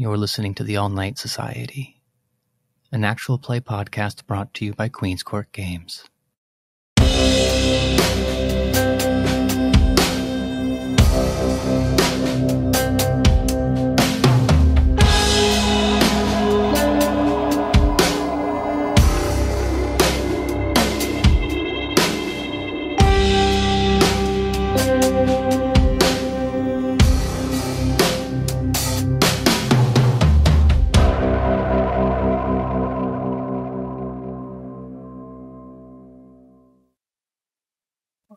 You're listening to the All Night Society, an actual play podcast brought to you by Queen's Court Games.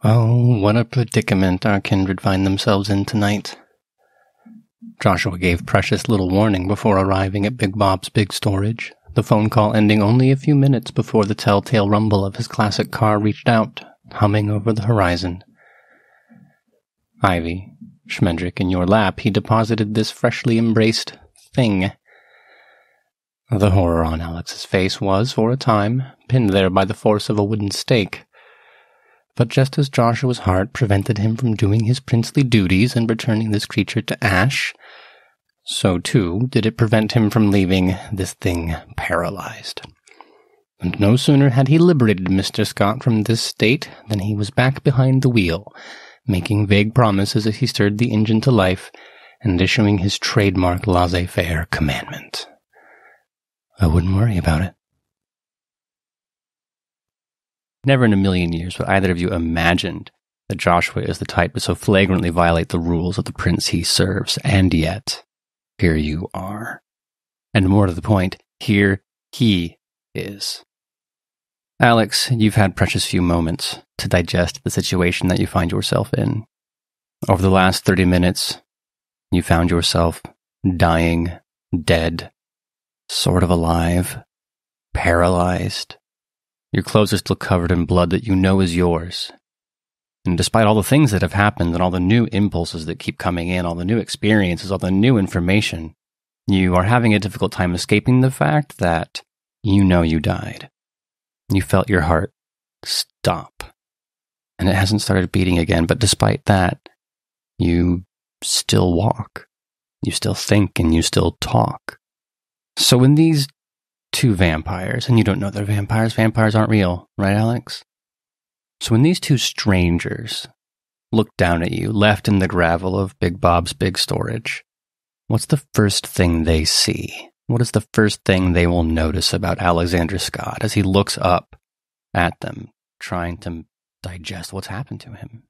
Oh, what a predicament our kindred find themselves in tonight. Joshua gave precious little warning before arriving at Big Bob's big storage, the phone call ending only a few minutes before the telltale rumble of his classic car reached out, humming over the horizon. Ivy, Schmendrick, in your lap, he deposited this freshly embraced thing. The horror on Alex's face was, for a time, pinned there by the force of a wooden stake. But just as Joshua's heart prevented him from doing his princely duties and returning this creature to ash, so too did it prevent him from leaving this thing paralyzed. And no sooner had he liberated Mr. Scott from this state than he was back behind the wheel, making vague promises as he stirred the engine to life and issuing his trademark laissez-faire commandment. I wouldn't worry about it. Never in a million years would either of you imagined that Joshua is the type to so flagrantly violate the rules of the prince he serves, and yet, here you are. And more to the point, here he is. Alex, you've had precious few moments to digest the situation that you find yourself in. Over the last 30 minutes, you found yourself dying, dead, sort of alive, paralyzed. Your clothes are still covered in blood that you know is yours. And despite all the things that have happened and all the new impulses that keep coming in, all the new experiences, all the new information, you are having a difficult time escaping the fact that you know you died. You felt your heart stop. And it hasn't started beating again, but despite that, you still walk. You still think and you still talk. So when these two vampires, and you don't know they're vampires aren't real, right, Alex? So when these two strangers look down at you, left in the gravel of Big Bob's big storage, what's the first thing they see? What is the first thing they will notice about Alexander Scott as he looks up at them, trying to digest what's happened to him?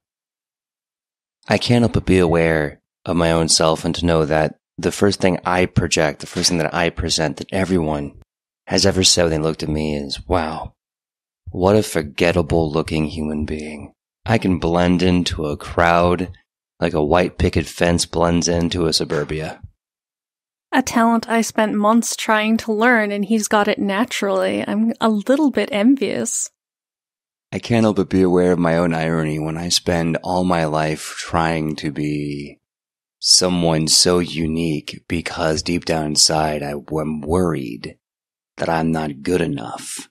I can't help but be aware of my own self and to know that the first thing I project, the first thing that I present that everyone has ever said when they looked at me is, wow, what a forgettable-looking human being. I can blend into a crowd like a white picket fence blends into a suburbia. A talent I spent months trying to learn, and he's got it naturally. I'm a little bit envious. I can't help but be aware of my own irony when I spend all my life trying to be someone so unique because deep down inside I am worried that I'm not good enough.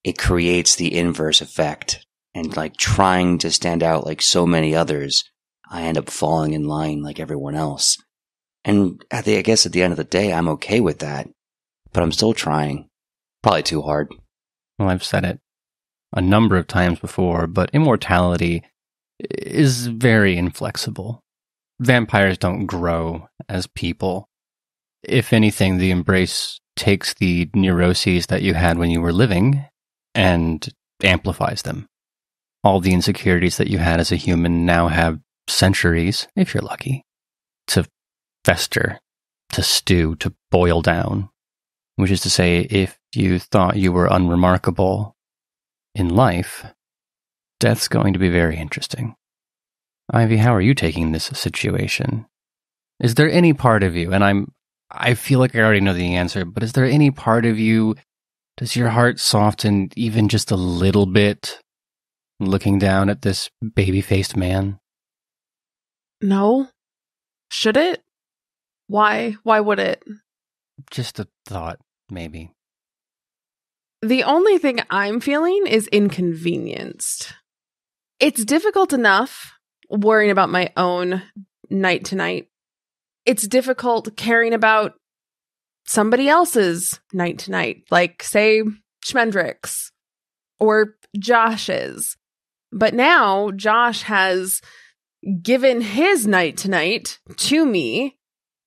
It creates the inverse effect. And like trying to stand out like so many others, I end up falling in line like everyone else. And I guess at the end of the day, I'm okay with that. But I'm still trying. Probably too hard. Well, I've said it a number of times before, but immortality is very inflexible. Vampires don't grow as people. If anything, the embrace takes the neuroses that you had when you were living and amplifies them. All the insecurities that you had as a human now have centuries, if you're lucky, to fester, to stew, to boil down. Which is to say, if you thought you were unremarkable in life, death's going to be very interesting. Ivy, how are you taking this situation? Is there any part of you, and I feel like I already know the answer, but is there any part of you, does your heart soften even just a little bit looking down at this baby-faced man? No. Should it? Why? Why would it? Just a thought, maybe. The only thing I'm feeling is inconvenienced. It's difficult enough worrying about my own night to night. It's difficult caring about somebody else's night to night, like, say, Schmendrick's or Josh's. But now Josh has given his night to night to me.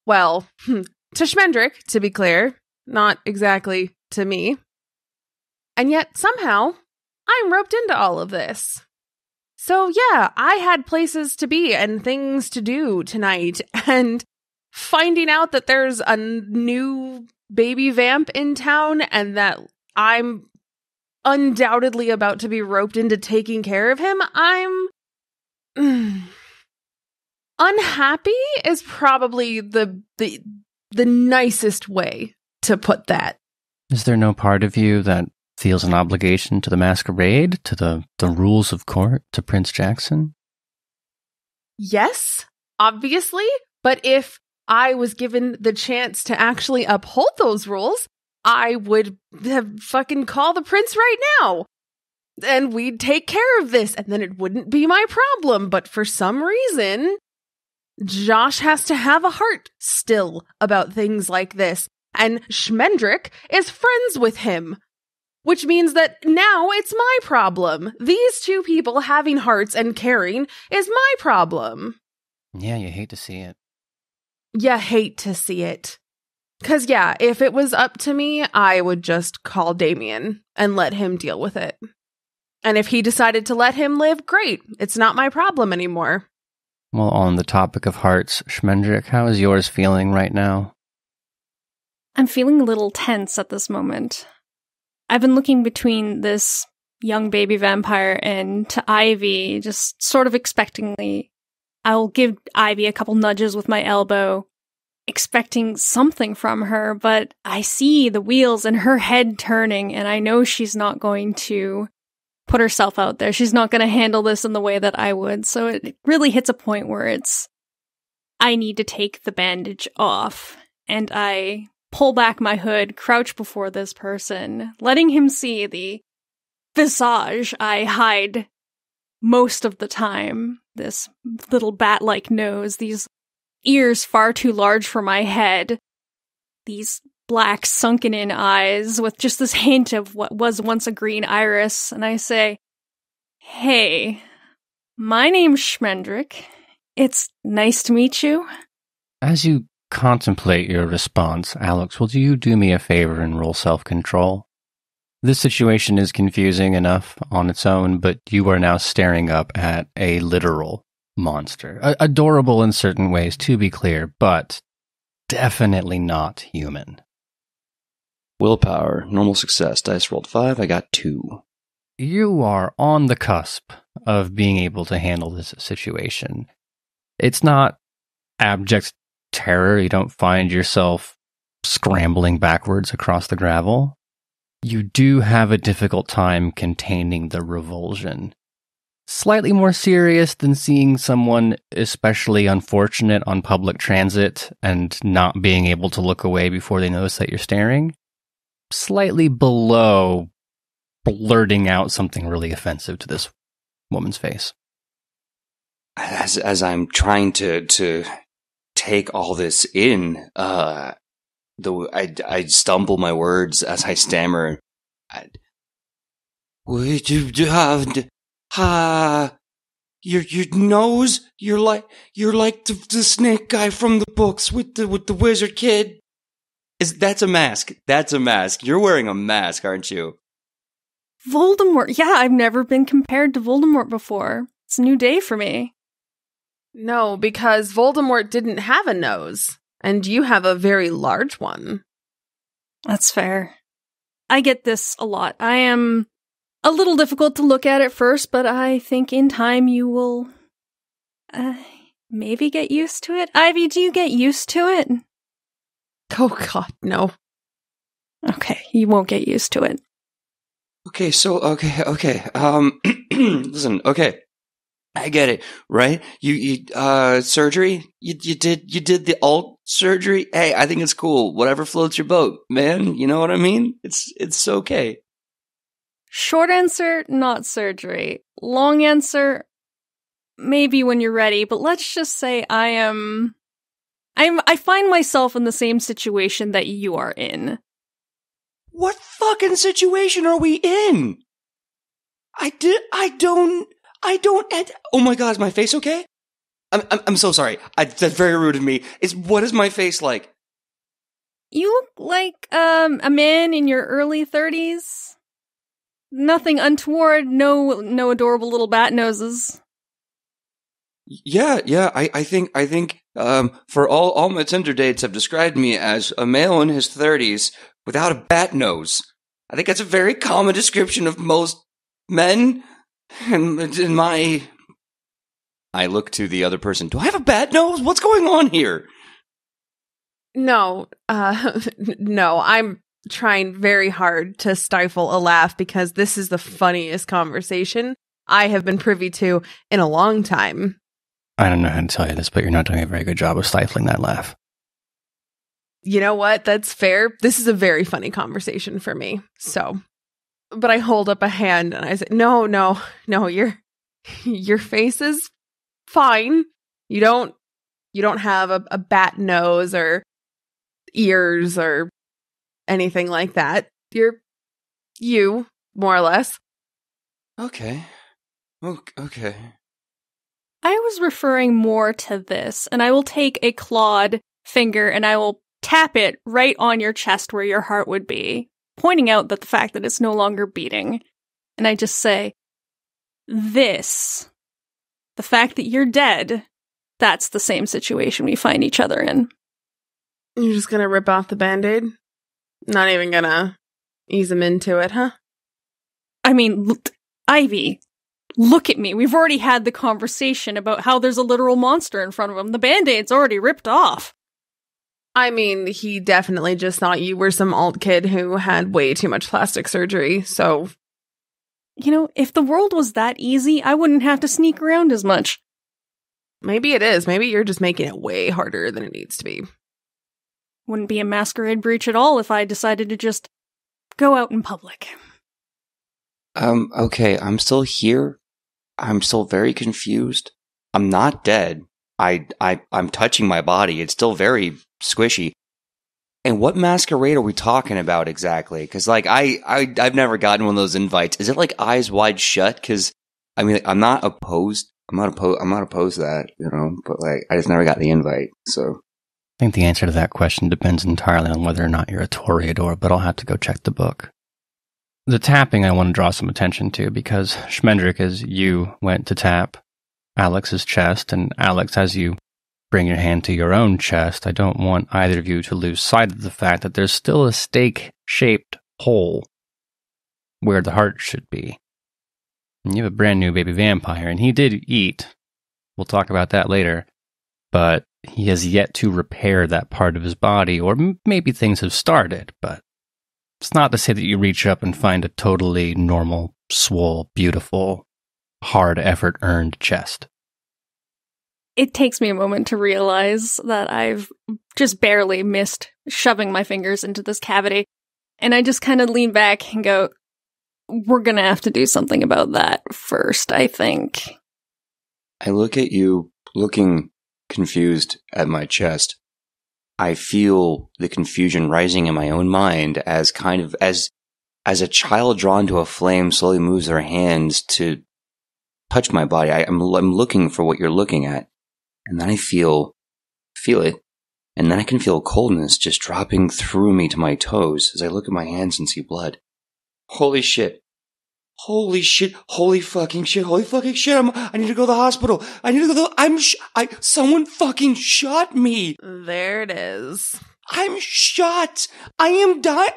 Well, to Schmendrick, to be clear, not exactly to me. And yet somehow I'm roped into all of this. So yeah, I had places to be and things to do tonight, and finding out that there's a new baby vamp in town and that I'm undoubtedly about to be roped into taking care of him, I'm unhappy is probably the nicest way to put that. Is there no part of you that feels an obligation to the Masquerade, to the rules of court, to Prince Jackson? Yes, obviously, but if I was given the chance to actually uphold those rules, I would have fucking call the prince right now. And we'd take care of this, and then it wouldn't be my problem. But for some reason, Josh has to have a heart still about things like this. And Schmendrick is friends with him. Which means that now it's my problem. These two people having hearts and caring is my problem. Yeah, you hate to see it. You hate to see it. 'Cause yeah, if it was up to me, I would just call Damien and let him deal with it. And if he decided to let him live, great. It's not my problem anymore. Well, on the topic of hearts, Schmendrick, how is yours feeling right now? I'm feeling a little tense at this moment. I've been looking between this young baby vampire and to Ivy, just sort of expectingly. I'll give Ivy a couple nudges with my elbow, expecting something from her, but I see the wheels and her head turning, and I know she's not going to put herself out there. She's not going to handle this in the way that I would, so it really hits a point where I need to take the bandage off, and I pull back my hood, crouch before this person, letting him see the visage I hide most of the time. This little bat-like nose, these ears far too large for my head, these black sunken-in eyes with just this hint of what was once a green iris, and I say, "Hey, my name's Schmendrick. It's nice to meet you." As you contemplate your response, Alex, will you do me a favor and roll self-control? This situation is confusing enough on its own, but you are now staring up at a literal monster. Adorable in certain ways, to be clear, but definitely not human. Willpower, normal success. Dice rolled 5, I got 2. You are on the cusp of being able to handle this situation. It's not abject terror. You don't find yourself scrambling backwards across the gravel. You do have a difficult time containing the revulsion. Slightly more serious than seeing someone especially unfortunate on public transit and not being able to look away before they notice that you're staring. Slightly below blurting out something really offensive to this woman's face. As I'm trying to take all this in, I stumble my words as I stammer. Would you have your nose? You're like the snake guy from the books with the wizard kid. That's a mask. That's a mask. You're wearing a mask, aren't you? Voldemort. Yeah, I've never been compared to Voldemort before. It's a new day for me. No, because Voldemort didn't have a nose, and you have a very large one. That's fair. I get this a lot. I am a little difficult to look at first, but I think in time you will maybe get used to it. Ivy, do you get used to it? Oh god, no. Okay, you won't get used to it. Okay, so, okay. Listen, okay. I get it, right? You surgery? You did the alt surgery? Hey, I think it's cool. Whatever floats your boat, man. You know what I mean? It's okay. Short answer, not surgery. Long answer, maybe when you're ready, but let's just say I am I find myself in the same situation that you are in. What fucking situation are we in? Oh my god, is my face okay? I'm so sorry. That's very rude of me. What is my face like? You look like, a man in your early 30s. Nothing untoward, no adorable little bat noses. Yeah, I think, for all my Tinder dates have described me as a male in his 30s without a bat nose. I think that's a very common description of most men. And in my... I look to the other person. Do I have a bat nose? What's going on here? No, no, I'm trying very hard to stifle a laugh because this is the funniest conversation I have been privy to in a long time. I don't know how to tell you this, but you're not doing a very good job of stifling that laugh. You know what? That's fair. This is a very funny conversation for me. So, but I hold up a hand and I say, no, your face is fine. You don't have a bat nose or ears or anything like that. You're you, more or less. Okay. Okay. I was referring more to this, and I will take a clawed finger and I will tap it right on your chest where your heart would be, pointing out that the fact that it's no longer beating. And I just say, the fact that you're dead, that's the same situation we find each other in. You're just gonna rip off the Band-Aid? Not even gonna ease him into it, huh? I mean, Ivy, look at me. We've already had the conversation about how there's a literal monster in front of him. The Band-Aid's already ripped off. I mean, he definitely just thought you were some alt kid who had way too much plastic surgery, so... You know, if the world was that easy, I wouldn't have to sneak around as much. Maybe it is. Maybe you're just making it way harder than it needs to be. Wouldn't be a masquerade breach at all if I decided to just go out in public. Okay, I'm still here. I'm still very confused. I'm not dead. I'm touching my body. It's still very squishy. And what masquerade are we talking about exactly? Because, like, I've never gotten one of those invites. Is it like Eyes Wide Shut? Because, I mean, I'm not opposed. I'm not opposed to that, you know. But like, I just never got the invite. So, I think the answer to that question depends entirely on whether or not you're a Toreador, but I'll have to go check the book. The tapping I want to draw some attention to, because Schmendrick, as you went to tap Alex's chest, and Alex, as you bring your hand to your own chest, I don't want either of you to lose sight of the fact that there's still a steak-shaped hole where the heart should be. And you have a brand new baby vampire, and he did eat. We'll talk about that later. But he has yet to repair that part of his body, or maybe things have started, but it's not to say that you reach up and find a totally normal, swole, beautiful, hard effort earned chest. It takes me a moment to realize that I've just barely missed shoving my fingers into this cavity. And I just kind of lean back and go, we're going to have to do something about that first, I think. I look at you looking confused at my chest. I feel the confusion rising in my own mind as as a child drawn to a flame slowly moves their hands to touch my body. I'm looking for what you're looking at. And then I feel it. And then I can feel coldness just dropping through me to my toes as I look at my hands and see blood. Holy shit. Holy shit. Holy fucking shit. Holy fucking shit. I need to go to the hospital. Someone fucking shot me. There it is. I'm shot. I am dying.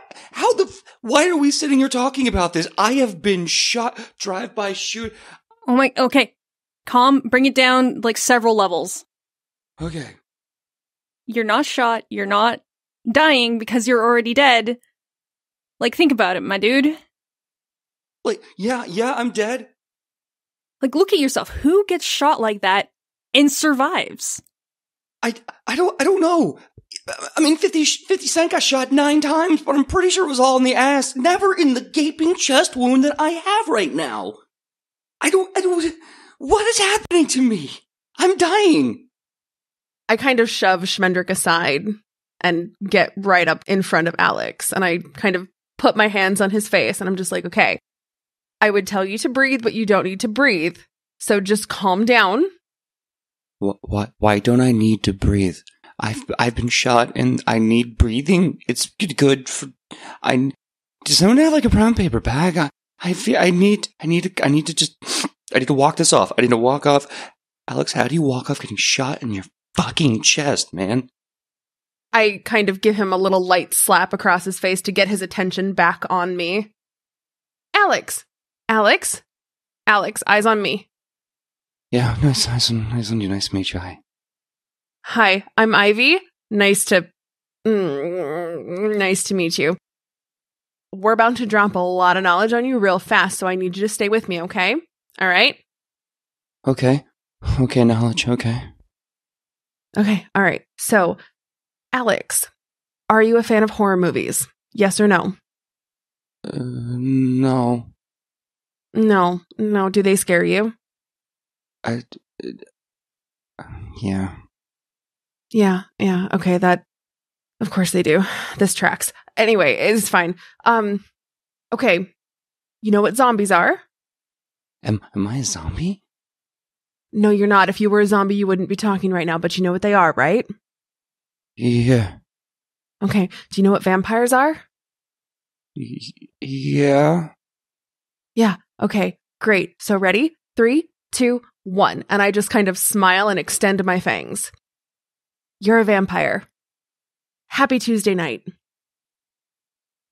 Why are we sitting here talking about this? I have been shot. Drive-by shoot. Oh my, okay. Calm, bring it down like several levels. Okay. You're not shot, you're not dying because you're already dead. Like, think about it, my dude. Like, yeah, I'm dead. Like, look at yourself. Who gets shot like that and survives? I don't know. I mean, 50 Cent got shot 9 times, but I'm pretty sure it was all in the ass, never in the gaping chest wound that I have right now. I don't, what is happening to me? I'm dying. I kind of shove Schmendrick aside and get right up in front of Alex. And I kind of put my hands on his face and I'm just like, okay, I would tell you to breathe, but you don't need to breathe. So just calm down. Why don't I need to breathe? I've been shot and I need breathing. It's good for. Does someone have like a brown paper bag? I need to walk this off. I need to walk off. Alex, how do you walk off getting shot in your fucking chest, man? I kind of give him a little light slap across his face to get his attention back on me. Alex, eyes on me. Yeah, nice on you. Nice to meet you. Hi, I'm Ivy. Nice to meet you. We're about to drop a lot of knowledge on you real fast, so I need you to stay with me, okay? All right? Okay, knowledge, okay. Okay, all right. So, Alex, are you a fan of horror movies? Yes or no? No. No. Do they scare you? Yeah. Yeah. Okay, that... Of course they do. This tracks. Anyway, it's fine. Okay. You know what zombies are? Am I a zombie? No, you're not. If you were a zombie, you wouldn't be talking right now, but you know what they are, right? Yeah. Okay. Do you know what vampires are? Yeah. Yeah. Okay. Great. So ready? 3, 2, 1. And I just kind of smile and extend my fangs. You're a vampire. Happy Tuesday night.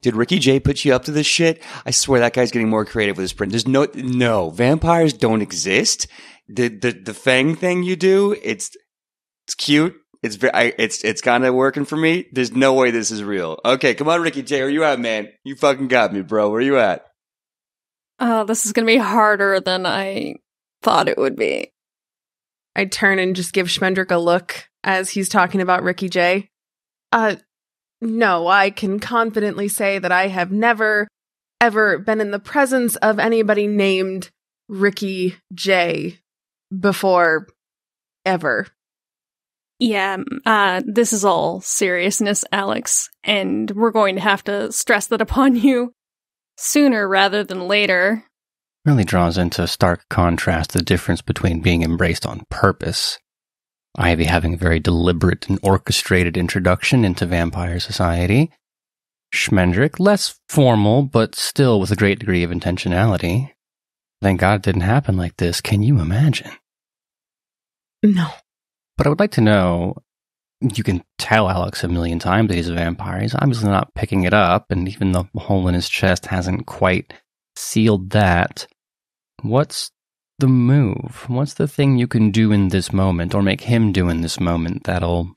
Did Ricky J put you up to this shit? I swear that guy's getting more creative with his print. There's no vampires don't exist. The fang thing you do, it's cute. It's kind of working for me. There's no way this is real. Okay, come on, Ricky J, where you at, man? You fucking got me, bro. Where you at? Oh, this is gonna be harder than I thought it would be. I turn and just give Schmendrick a look as he's talking about Ricky J. No, I can confidently say that I have never, ever been in the presence of anybody named Ricky J before, ever. Yeah, this is all seriousness, Alex, and we're going to have to stress that upon you sooner rather than later. Really draws into stark contrast the difference between being embraced on purpose, Ivy having a very deliberate and orchestrated introduction into vampire society, Schmendrick less formal, but still with a great degree of intentionality. Thank God it didn't happen like this. Can you imagine? No. But I would like to know, you can tell Alex a million times that he's a vampire. He's obviously not picking it up, and even the hole in his chest hasn't quite sealed that. What's the move? What's the thing you can do in this moment, or make him do in this moment, that'll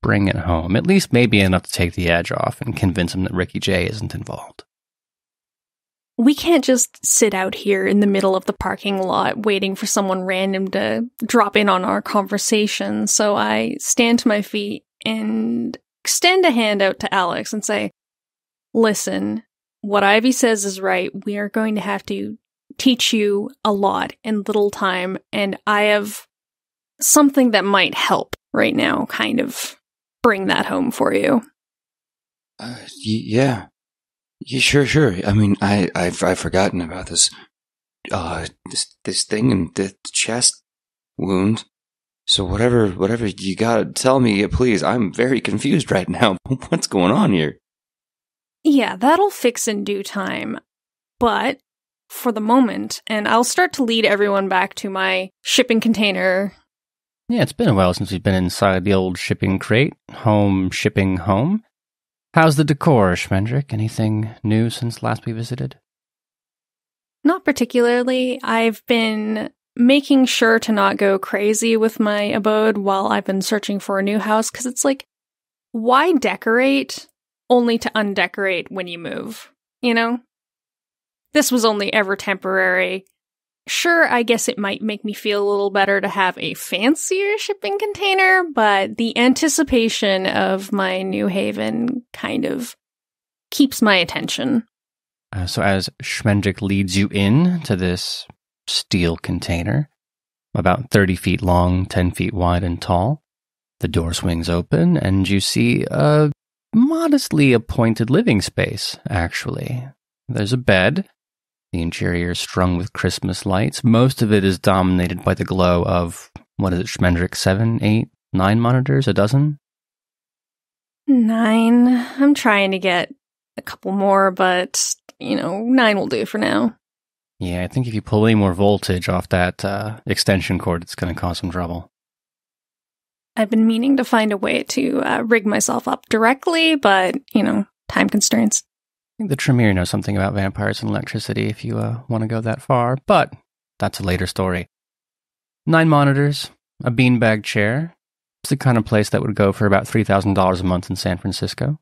bring it home? At least maybe enough to take the edge off and convince him that Ricky J isn't involved. We can't just sit out here in the middle of the parking lot waiting for someone random to drop in on our conversation. So I stand to my feet and extend a hand out to Alex and say, listen, what Ivy says is right. We are going to have to teach you a lot in little time, and I have something that might help right now kind of bring that home for you. Yeah, sure. I mean, I've forgotten about this thing in the chest wound. So whatever you gotta tell me, please. I'm very confused right now. What's going on here? Yeah, that'll fix in due time. But for the moment, and I'll start to lead everyone back to my shipping container. Yeah, it's been a while since we've been inside the old shipping crate. Shipping home. How's the decor, Schmendrick? Anything new since last we visited? Not particularly. I've been making sure to not go crazy with my abode while I've been searching for a new house, because it's like, why decorate only to undecorate when you move, you know? This was only ever temporary. Sure, I guess it might make me feel a little better to have a fancier shipping container, but the anticipation of my new haven kind of keeps my attention. So as Schmendrick leads you in to this steel container, about 30 feet long, 10 feet wide and tall, The door swings open, and you see a modestly appointed living space, actually. There's a bed. The interior is strung with Christmas lights. Most of it is dominated by the glow of, what is it, Schmendrick, 7, 8, 9 monitors? A dozen? 9. I'm trying to get a couple more, but, 9 will do for now. Yeah, I think if you pull any more voltage off that extension cord, it's going to cause some trouble. I've been meaning to find a way to rig myself up directly, but, time constraints. I think the Tremere knows something about vampires and electricity if you want to go that far, but that's a later story. 9 monitors, a beanbag chair. It's the kind of place that would go for about $3,000 a month in San Francisco.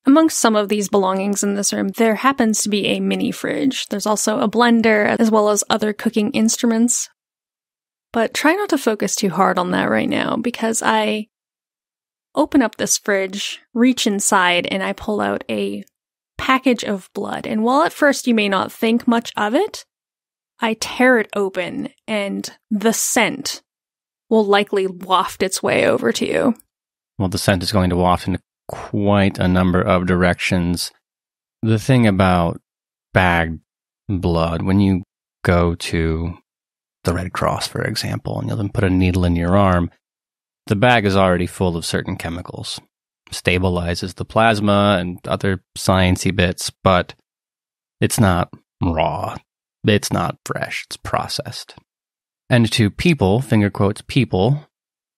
Amongst some of these belongings in this room, there happens to be a mini fridge. There's also a blender, as well as other cooking instruments. But try not to focus too hard on that right now, because I open up this fridge, reach inside, and I pull out a package of blood. And while at first you may not think much of it, I tear it open, and the scent will likely waft its way over to you. Well, the scent is going to waft into quite a number of directions. The thing about bagged blood, when you go to the Red Cross, for example, and you'll then put a needle in your arm, the bag is already full of certain chemicals. Stabilizes the plasma and other sciencey bits, but it's not raw. It's not fresh. It's processed. And to people, finger quotes, people,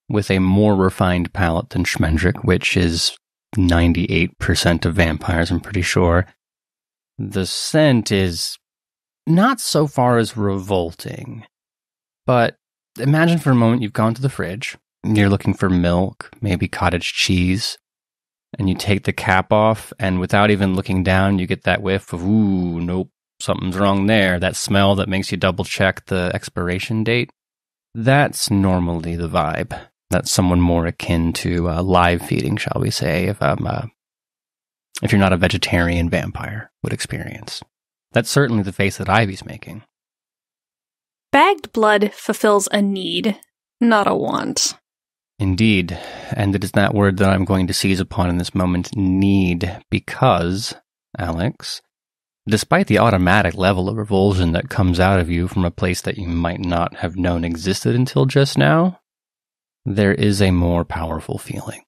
with a more refined palate than Schmendrick, which is 98% of vampires, I'm pretty sure, the scent is not so far as revolting. But imagine for a moment you've gone to the fridge, and you're looking for milk, maybe cottage cheese, and you take the cap off, and without even looking down, you get that whiff of, ooh, nope, something's wrong there. That smell that makes you double check the expiration date. That's normally the vibe. That's someone more akin to live feeding, shall we say, if you're not a vegetarian vampire would experience. That's certainly the face that Ivy's making. Bagged blood fulfills a need, not a want. Indeed, and it is that word that I'm going to seize upon in this moment, need, because, Alex, despite the automatic level of revulsion that comes out of you from a place that you might not have known existed until just now, there is a more powerful feeling.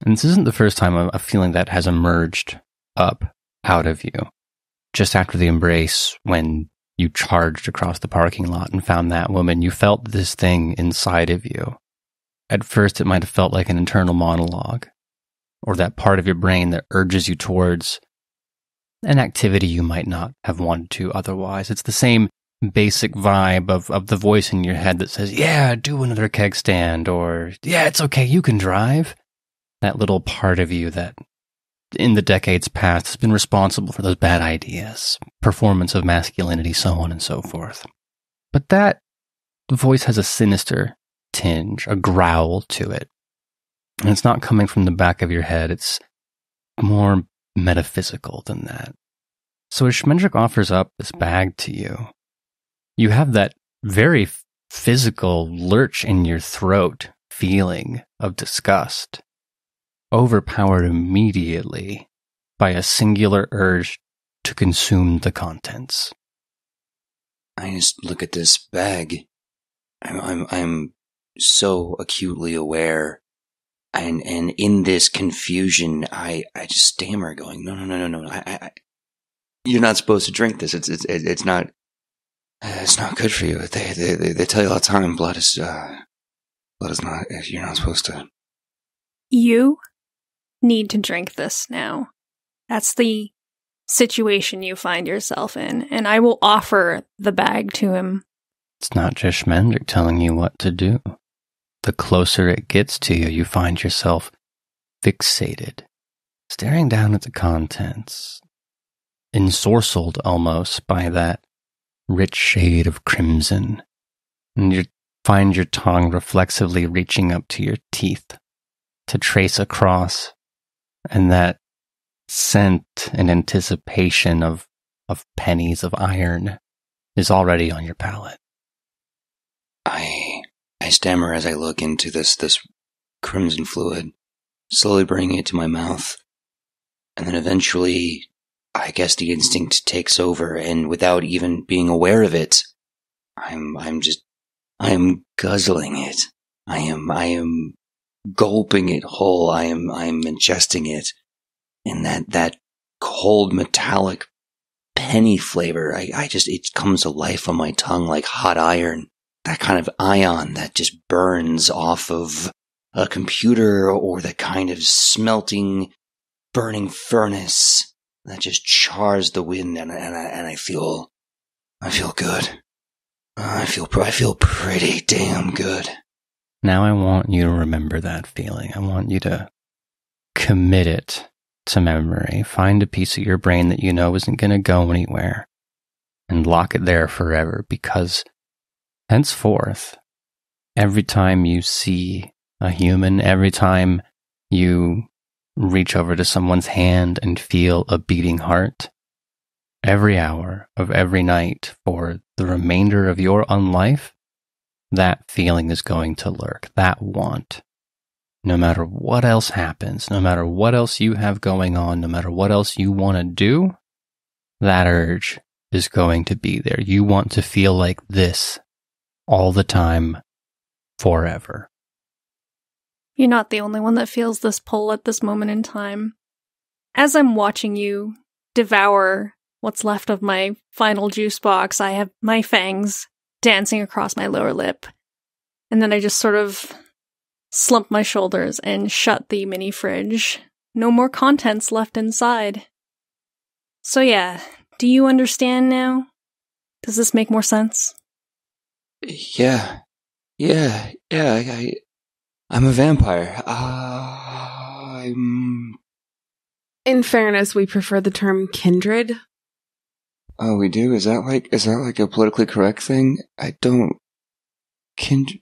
And this isn't the first time a feeling that has emerged up out of you. Just after the embrace, when you charged across the parking lot and found that woman, you felt this thing inside of you. At first, it might have felt like an internal monologue, or that part of your brain that urges you towards an activity you might not have wanted to otherwise. It's the same basic vibe of the voice in your head that says, yeah, do another keg stand, or yeah, it's okay, you can drive. That little part of you that in the decades past has been responsible for those bad ideas, performance of masculinity, so on and so forth. But that voice has a sinister tinge, a growl to it. And it's not coming from the back of your head, it's more metaphysical than that. So as Schmendrick offers up this bag to you, you have that very physical lurch in your throat feeling of disgust, overpowered immediately by a singular urge to consume the contents. I just look at this bag. I'm so acutely aware, and in this confusion, I just stammer, going, no. You're not supposed to drink this. It's not good for you. They tell you all the time, blood is not. You're not supposed to. You need to drink this now. That's the situation you find yourself in, and I will offer the bag to him. It's not just Schmendrick telling you what to do. The closer it gets to you, you find yourself fixated, staring down at the contents, ensorcelled almost by that rich shade of crimson, and you find your tongue reflexively reaching up to your teeth to trace across, and that scent and anticipation of pennies of iron is already on your palate. I I stammer as I look into this crimson fluid, slowly bringing it to my mouth. And then eventually, I guess the instinct takes over, and without even being aware of it, I'm guzzling it. I am gulping it whole. I am ingesting it. And that cold metallic penny flavor, it comes to life on my tongue like hot iron. That kind of ion that just burns off of a computer, or the kind of smelting, burning furnace that just chars the wind, and I feel good. I feel pretty damn good. Now I want you to remember that feeling. I want you to commit it to memory. Find a piece of your brain that you know isn't going to go anywhere and lock it there forever, because henceforth, every time you see a human, every time you reach over to someone's hand and feel a beating heart, every hour of every night for the remainder of your unlife, that feeling is going to lurk, that want. No matter what else happens, no matter what else you have going on, no matter what else you want to do, that urge is going to be there. You want to feel like this all the time, forever. You're not the only one that feels this pull at this moment in time. As I'm watching you devour what's left of my final juice box, I have my fangs dancing across my lower lip. And then I just sort of slump my shoulders and shut the mini fridge. No more contents left inside. So yeah, do you understand now? Does this make more sense? Yeah. I'm a vampire. In fairness, we prefer the term kindred. Oh, we do? Is that like a politically correct thing? I don't...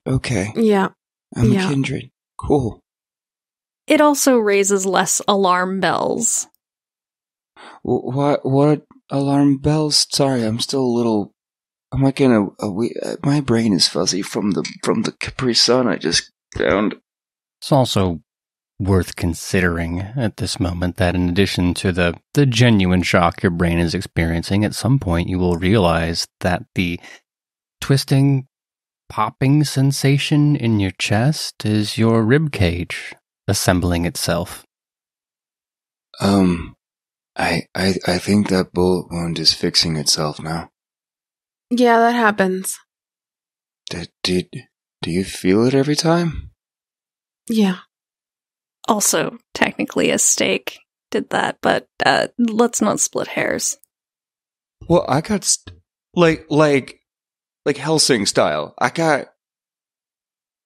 Okay. Yeah. I'm a kindred. Cool. It also raises less alarm bells. What alarm bells? Sorry, I'm still a little... I'm like in my brain is fuzzy from the Capri Sun I just found. It's also worth considering at this moment that in addition to the genuine shock your brain is experiencing, at some point you will realize that the twisting, popping sensation in your chest is your rib cage assembling itself. I think that bullet wound is fixing itself now. Yeah, that happens. Do you feel it every time? Yeah. Also, technically a steak did that, but let's not split hairs. Well, I got like Helsing style.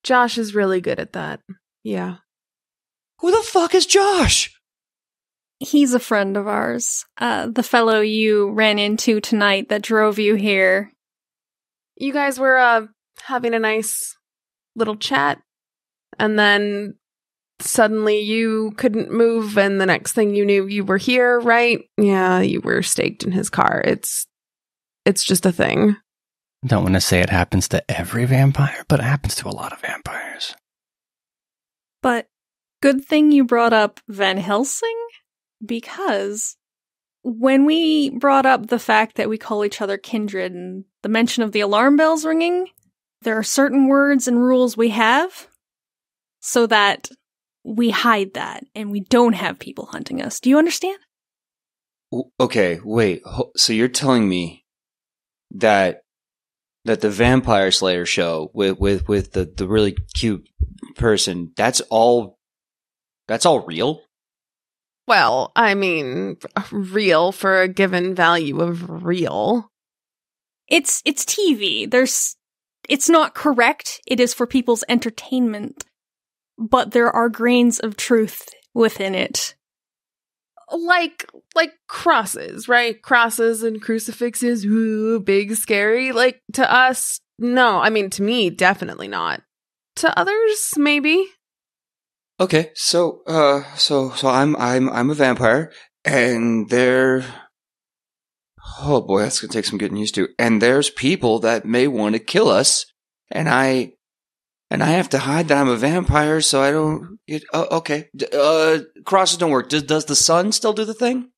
Josh is really good at that. Yeah. Who the fuck is Josh? He's a friend of ours. The fellow you ran into tonight that drove you here. You guys were having a nice little chat, and then suddenly you couldn't move, and the next thing you knew, you were here, right? Yeah, you were staked in his car. It's just a thing. I don't want to say it happens to every vampire, but it happens to a lot of vampires. But good thing you brought up Van Helsing, because when we brought up the fact that we call each other kindred and the mention of the alarm bells ringing, there are certain words and rules we have so that we hide that and we don't have people hunting us. Do you understand? Okay, wait. So you're telling me that the Vampire Slayer show with the really cute person, that's all real? Well, I mean, real for a given value of real. It's TV. It's not correct. It is for people's entertainment. But there are grains of truth within it. Like crosses, right? Crosses and crucifixes, ooh, big, scary. Like, to us, no. I mean, to me, definitely not. To others, maybe. Okay, so I'm a vampire, and oh boy, that's gonna take some getting used to. And there's people that may want to kill us, and I And I have to hide that I'm a vampire so I don't get... okay. Crosses don't work. Does the sun still do the thing?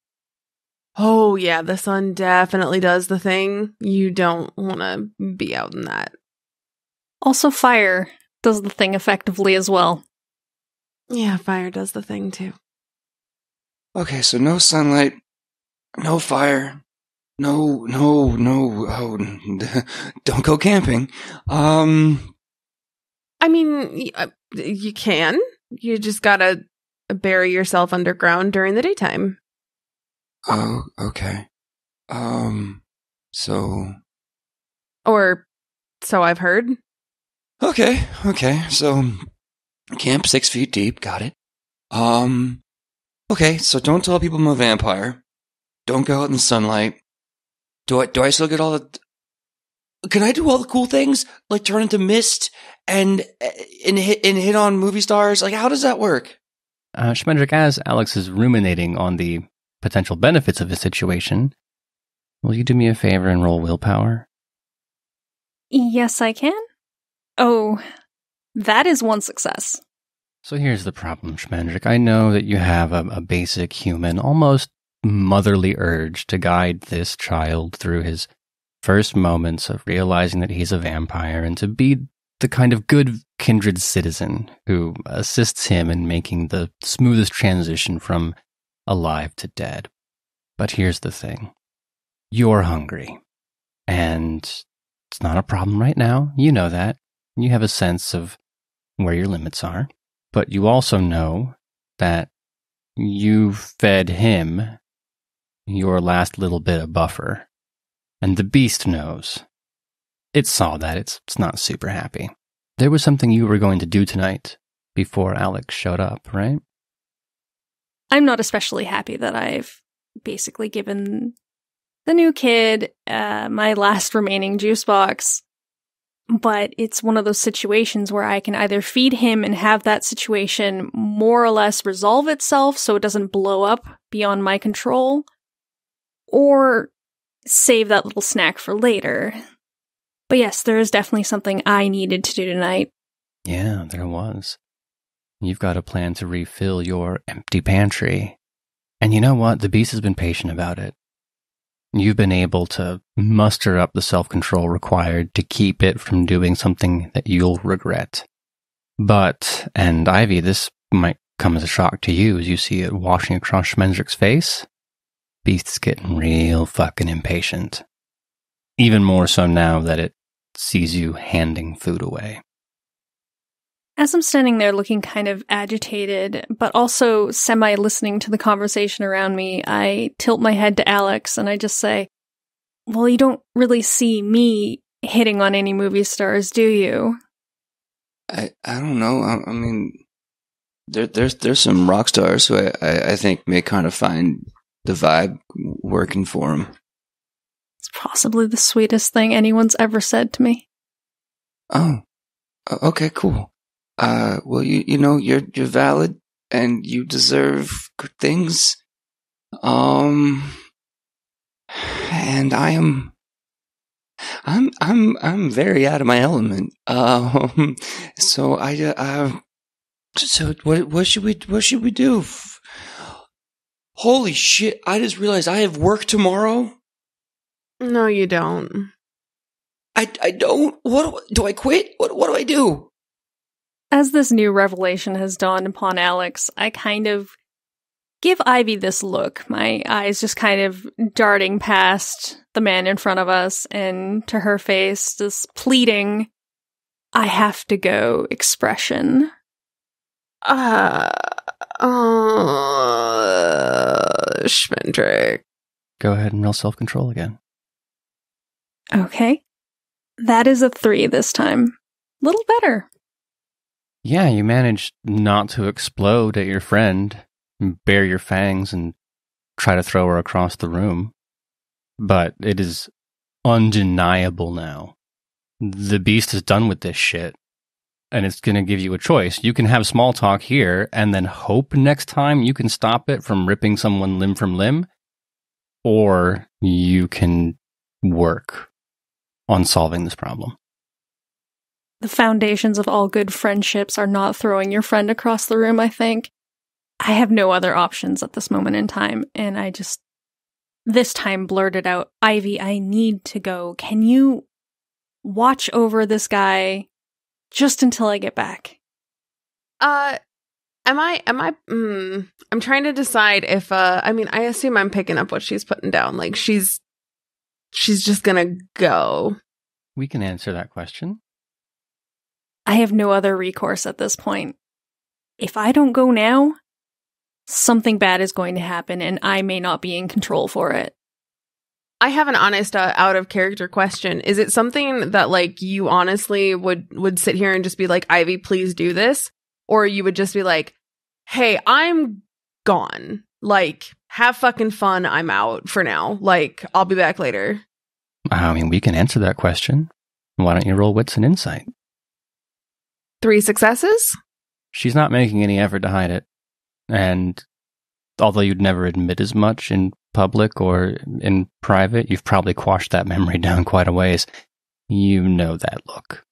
Oh, yeah, the sun definitely does the thing. You don't want to be out in that. Also, fire does the thing effectively as well. Yeah, fire does the thing too. Okay, so no sunlight, no fire, no, don't go camping. I mean, you can. You just gotta bury yourself underground during the daytime. Oh, okay. So... Or so I've heard. Okay. So, camp 6 feet deep, got it. Okay, so don't tell people I'm a vampire. Don't go out in the sunlight. Do I still get all the... Can I do all the cool things? Like turn into mist and hit on movie stars? Like, how does that work? Schmendrick, as Alex is ruminating on the potential benefits of the situation, will you do me a favor and roll willpower? Yes, I can. Oh, that is one success. So here's the problem, Schmendrick. I know that you have a basic human, almost motherly urge to guide this child through his first moments of realizing that he's a vampire and to be the kind of good kindred citizen who assists him in making the smoothest transition from alive to dead. But here's the thing. You're hungry. And it's not a problem right now. You know that. You have a sense of where your limits are. But you also know that you fed him your last little bit of buffer. And the beast knows. It saw that. It's not super happy. There was something you were going to do tonight before Alex showed up, right? I'm not especially happy that I've basically given the new kid my last remaining juice box. But it's one of those situations where I can either feed him and have that situation more or less resolve itself so it doesn't blow up beyond my control, or save that little snack for later. But yes, there is definitely something I needed to do tonight. Yeah, there was. You've got a plan to refill your empty pantry. And you know what? The beast has been patient about it. You've been able to muster up the self-control required to keep it from doing something that you'll regret. But, and Ivy, this might come as a shock to you as you see it washing across Schmendrick's face. Beast's getting real fucking impatient. Even more so now that it sees you handing food away. As I'm standing there looking kind of agitated, but also semi-listening to the conversation around me, I tilt my head to Alex and I just say, well, you don't really see me hitting on any movie stars, do you? I don't know. I mean, there's some rock stars who I think may kind of find the vibe working for them. It's possibly the sweetest thing anyone's ever said to me. Oh, okay, cool. Well, you know, you're valid and you deserve good things. And I'm very out of my element. So what should we do? Holy shit, I just realized I have work tomorrow. No, you don't. I don't. What do I quit? What do I do? As this new revelation has dawned upon Alex, I kind of give Ivy this look, my eyes just kind of darting past the man in front of us and to her face, this pleading, I have to go expression. Schmendrick. Go ahead and roll self-control again. Okay. That is a 3 this time. Little better. Yeah, you managed not to explode at your friend, bare your fangs, and try to throw her across the room. But it is undeniable now. The beast is done with this shit. And it's going to give you a choice. You can have small talk here, and then hope next time you can stop it from ripping someone limb from limb. Or you can work on solving this problem. the foundations of all good friendships are not throwing your friend across the room, I think. I have no other options at this moment in time, and I just, this time blurted out, Ivy, I need to go. Can you watch over this guy just until I get back? I'm trying to decide if, I mean, I assume I'm picking up what she's putting down. Like, she's just gonna go. We can answer that question. I have no other recourse at this point. If I don't go now, something bad is going to happen, and I may not be in control for it. I have an honest, out of character question. Is it something that, like, you honestly would sit here and just be like, Ivy, please do this? Or you would just be like, hey, I'm gone. Like, have fucking fun. I'm out for now. Like, I'll be back later. I mean, we can answer that question. Why don't you roll wits and insight? 3 successes? She's not making any effort to hide it. And although you'd never admit as much in public or in private, you've probably quashed that memory down quite a ways. You know that look.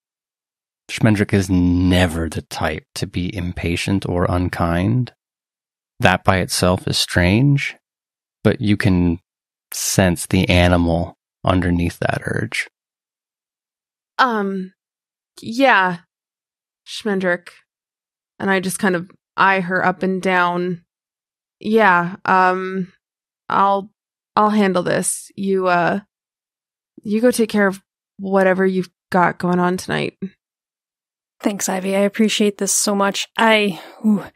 Schmendrick is never the type to be impatient or unkind. That by itself is strange, but you can sense the animal underneath that urge. Yeah, Schmendrick. And I just kind of eye her up and down. Yeah, I'll handle this. You go take care of whatever you've got going on tonight. Thanks, Ivy. I appreciate this so much. Feel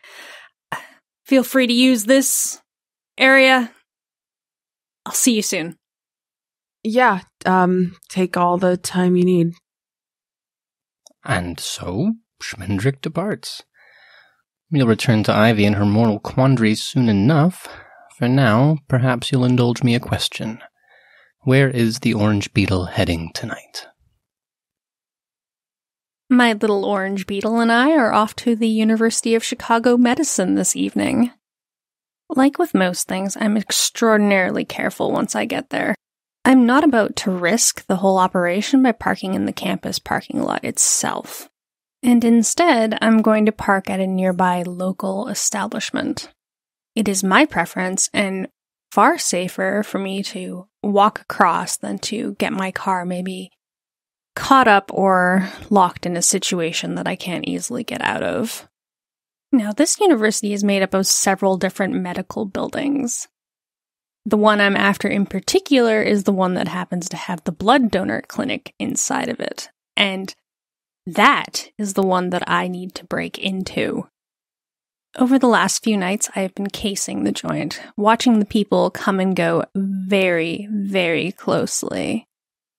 free to use this area. I'll see you soon. Yeah, take all the time you need. And so, Schmendrick departs. You'll return to Ivy and her mortal quandaries soon enough. For now, perhaps you'll indulge me a question. Where is the orange beetle heading tonight? My little orange beetle and I are off to the University of Chicago Medicine this evening. Like with most things, I'm extraordinarily careful once I get there. I'm not about to risk the whole operation by parking in the campus parking lot itself. And instead, I'm going to park at a nearby local establishment. It is my preference and far safer for me to walk across than to get my car maybe caught up or locked in a situation that I can't easily get out of. Now, this university is made up of several different medical buildings. The one I'm after in particular is the one that happens to have the blood donor clinic inside of it. And that is the one that I need to break into. Over the last few nights, I have been casing the joint, watching the people come and go very, very closely.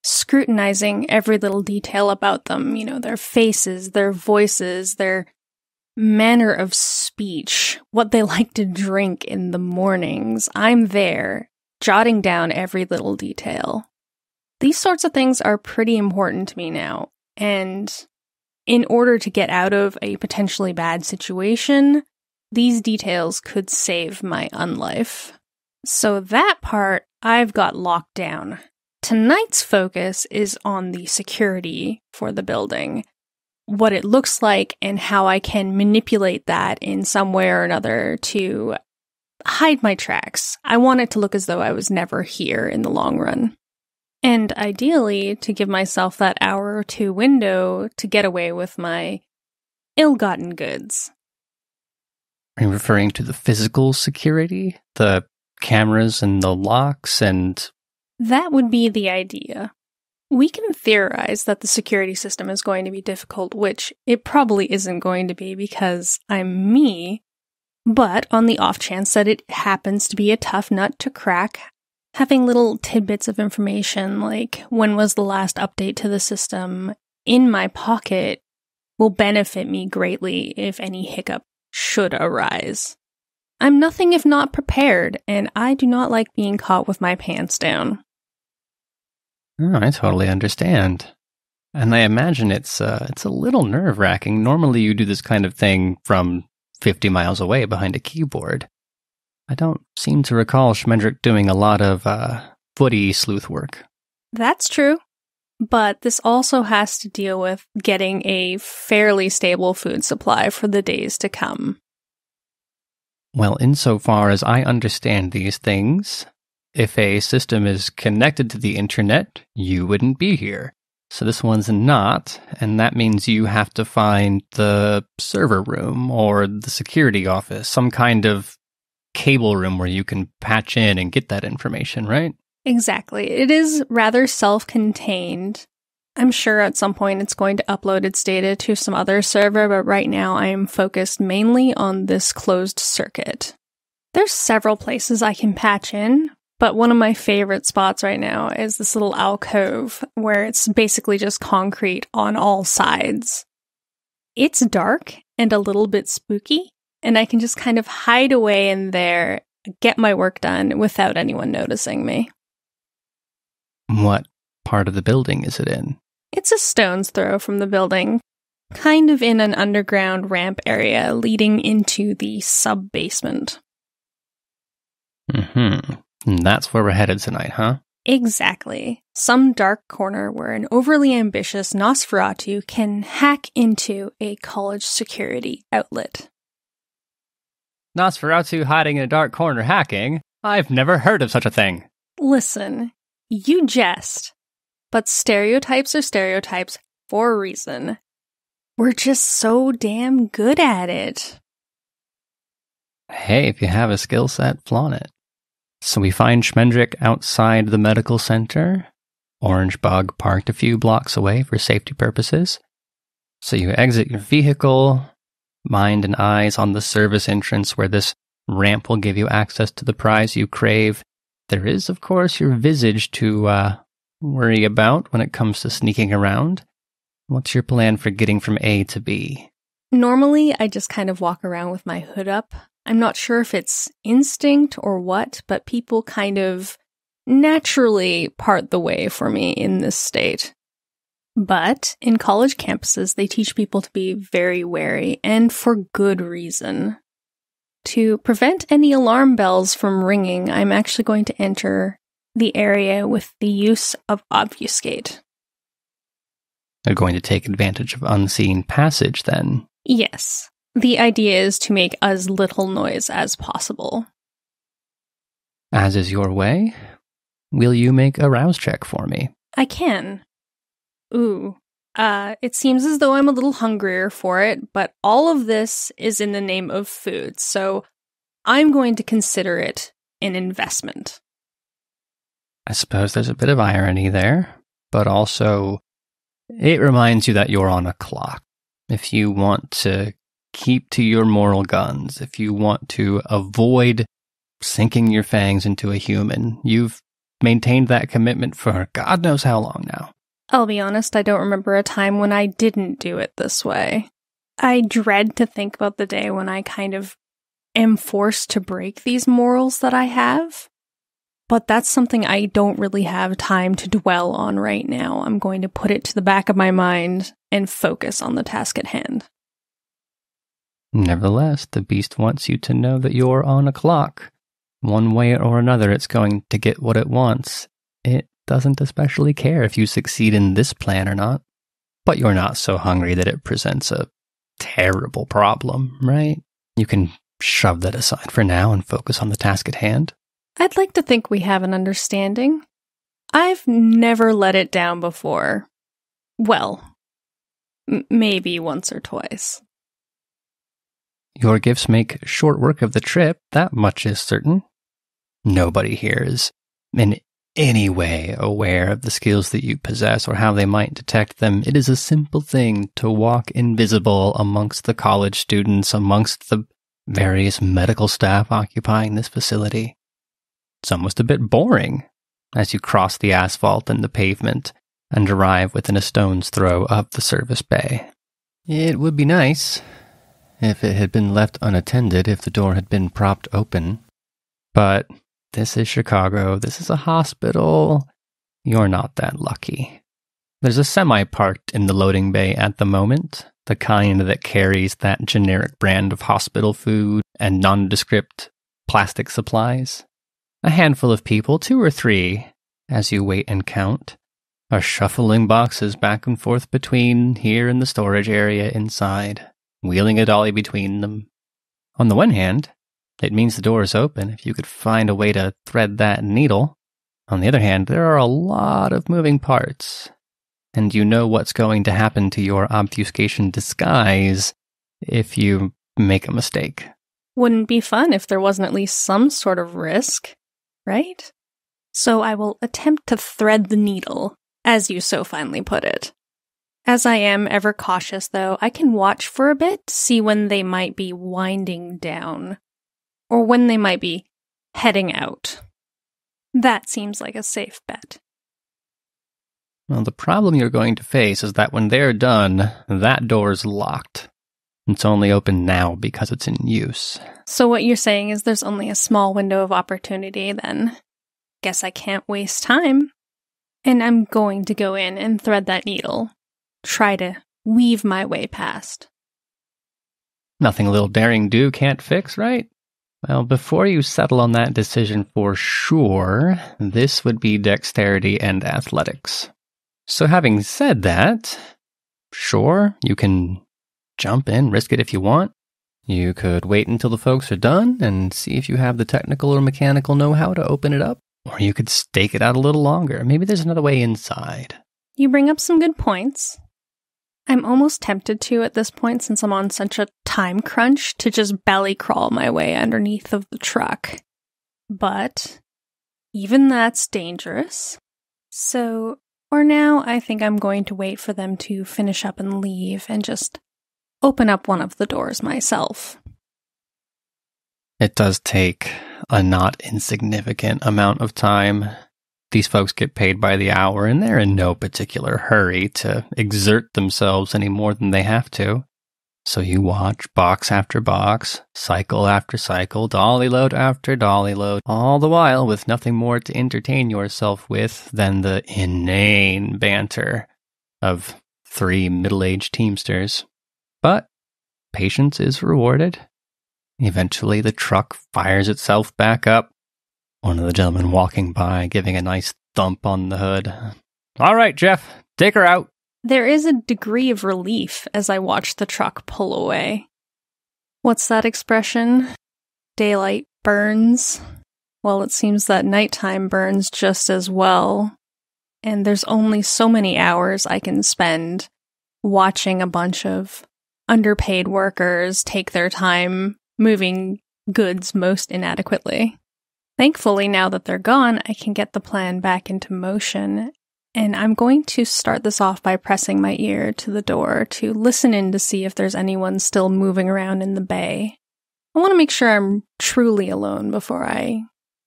Scrutinizing every little detail about them, their faces, their voices, their manner of speech, what they like to drink in the mornings. I'm there, jotting down every little detail. These sorts of things are pretty important to me now, and in order to get out of a potentially bad situation, these details could save my unlife. So that part I've got locked down. Tonight's focus is on the security for the building, what it looks like and how I can manipulate that in some way or another to hide my tracks. I want it to look as though I was never here in the long run. And ideally, to give myself that hour or two window to get away with my ill-gotten goods. Are you referring to the physical security? The cameras and the locks and... That would be the idea. We can theorize that the security system is going to be difficult, which it probably isn't going to be because I'm me, but on the off chance that it happens to be a tough nut to crack, having little tidbits of information like when was the last update to the system in my pocket will benefit me greatly if any hiccup should arise. I'm nothing if not prepared, and I do not like being caught with my pants down. Oh, I totally understand. And I imagine it's a little nerve-wracking. Normally you do this kind of thing from 50 miles away behind a keyboard. I don't seem to recall Schmendrick doing a lot of footy sleuth work. That's true. But this also has to deal with getting a fairly stable food supply for the days to come. Well, insofar as I understand these things, if a system is connected to the internet, you wouldn't be here. So this one's not, and that means you have to find the server room or the security office, some kind of cable room where you can patch in and get that information, right? Exactly. It is rather self-contained. I'm sure at some point it's going to upload its data to some other server, but right now I'm focused mainly on this closed circuit. There's several places I can patch in, but one of my favorite spots right now is this little alcove where it's basically just concrete on all sides. It's dark and a little bit spooky, and I can just kind of hide away in there, get my work done without anyone noticing me. What part of the building is it in? It's a stone's throw from the building, kind of in an underground ramp area leading into the sub-basement. Mm-hmm. And that's where we're headed tonight, huh? Exactly. Some dark corner where an overly ambitious Nosferatu can hack into a college security outlet. Nosferatu hiding in a dark corner hacking? I've never heard of such a thing. Listen, you jest, but stereotypes are stereotypes for a reason. We're just so damn good at it. Hey, if you have a skill set, flaunt it. So we find Schmendrick outside the medical center. Orange Bug parked a few blocks away for safety purposes. So you exit your vehicle, mind and eyes on the service entrance where this ramp will give you access to the prize you crave. There is, of course, your visage to worry about when it comes to sneaking around. What's your plan for getting from A to B? Normally, I just kind of walk around with my hood up. I'm not sure if it's instinct or what, but people kind of naturally part the way for me in this state. But in college campuses, they teach people to be very wary, and for good reason. To prevent any alarm bells from ringing, I'm actually going to enter the area with the use of obfuscate. They're going to take advantage of unseen passage, then? Yes. The idea is to make as little noise as possible. As is your way, will you make a rouse check for me? I can. Ooh. It seems as though I'm a little hungrier for it, but all of this is in the name of food, so I'm going to consider it an investment. I suppose there's a bit of irony there, but also it reminds you that you're on a clock. If you want to keep to your moral guns, if you want to avoid sinking your fangs into a human, you've maintained that commitment for God knows how long now. I'll be honest, I don't remember a time when I didn't do it this way. I dread to think about the day when I kind of am forced to break these morals that I have. But that's something I don't really have time to dwell on right now. I'm going to put it to the back of my mind and focus on the task at hand. Nevertheless, the beast wants you to know that you're on a clock. One way or another, it's going to get what it wants. It doesn't especially care if you succeed in this plan or not. But you're not so hungry that it presents a terrible problem, right? You can shove that aside for now and focus on the task at hand. I'd like to think we have an understanding. I've never let it down before. Well, maybe once or twice. Your gifts make short work of the trip, that much is certain. Nobody here is in any way aware of the skills that you possess or how they might detect them. It is a simple thing to walk invisible amongst the college students, amongst the various medical staff occupying this facility. It's almost a bit boring as you cross the asphalt and the pavement and arrive within a stone's throw of the service bay. It would be nice if it had been left unattended, if the door had been propped open. But this is Chicago. This is a hospital. You're not that lucky. There's a semi parked in the loading bay at the moment, the kind that carries that generic brand of hospital food and nondescript plastic supplies. A handful of people, 2 or 3, as you wait and count. are shuffling boxes back and forth between here and the storage area inside, wheeling a dolly between them. On the one hand, it means the door is open if you could find a way to thread that needle. On the other hand, there are a lot of moving parts, and you know what's going to happen to your obfuscation disguise if you make a mistake. Wouldn't be fun if there wasn't at least some sort of risk, right? So I will attempt to thread the needle, as you so finely put it. As I am ever cautious, though, I can watch for a bit to see when they might be winding down, or when they might be heading out. That seems like a safe bet. Well, the problem you're going to face is that when they're done, that door's locked. It's only open now because it's in use. So what you're saying is there's only a small window of opportunity, then. Guess I can't waste time. And I'm going to go in and thread that needle. Try to weave my way past. Nothing a little daring do can't fix, right? Well, before you settle on that decision for sure, this would be dexterity and athletics. So having said that, sure, you can jump in, risk it if you want. You could wait until the folks are done and see if you have the technical or mechanical know-how to open it up. Or you could stake it out a little longer. Maybe there's another way inside. You bring up some good points. I'm almost tempted to at this point, since I'm on such a time crunch, to just belly crawl my way underneath of the truck. But even that's dangerous. So for now, I think I'm going to wait for them to finish up and leave and just open up one of the doors myself. It does take a not insignificant amount of time. These folks get paid by the hour, and they're in no particular hurry to exert themselves any more than they have to. So you watch box after box, cycle after cycle, dolly load after dolly load, all the while with nothing more to entertain yourself with than the inane banter of 3 middle-aged teamsters. But patience is rewarded. Eventually the truck fires itself back up. One of the gentlemen walking by, giving a nice thump on the hood. All right, Jeff, take her out. There is a degree of relief as I watch the truck pull away. What's that expression? Daylight burns? Well, it seems that nighttime burns just as well. And there's only so many hours I can spend watching a bunch of underpaid workers take their time moving goods most inadequately. Thankfully, now that they're gone, I can get the plan back into motion, and I'm going to start this off by pressing my ear to the door to listen in to see if there's anyone still moving around in the bay. I want to make sure I'm truly alone before I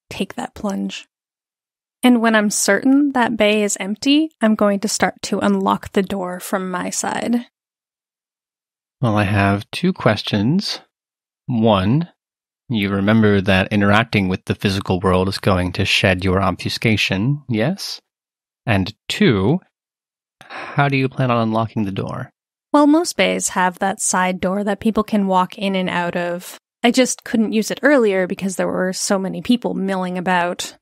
take that plunge. And when I'm certain that bay is empty, I'm going to start to unlock the door from my side. Well, I have 2 questions. 1, you remember that interacting with the physical world is going to shed your obfuscation, yes? And 2, how do you plan on unlocking the door? Well, most bays have that side door that people can walk in and out of. I just couldn't use it earlier because there were so many people milling about.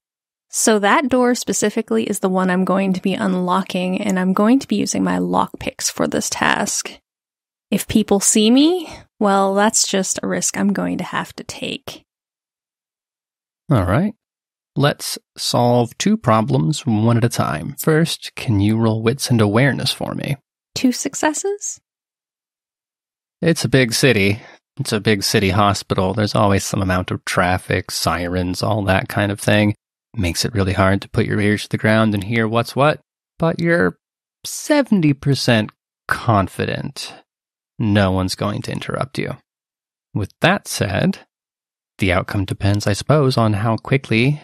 So that door specifically is the one I'm going to be unlocking, and I'm going to be using my lockpicks for this task. If people see me, well, that's just a risk I'm going to have to take. All right. Let's solve 2 problems one at a time. First, can you roll wits and awareness for me? 2 successes? It's a big city. It's a big city hospital. There's always some amount of traffic, sirens, all that kind of thing. Makes it really hard to put your ears to the ground and hear what's what. But you're 70% confident no one's going to interrupt you. With that said, the outcome depends, I suppose, on how quickly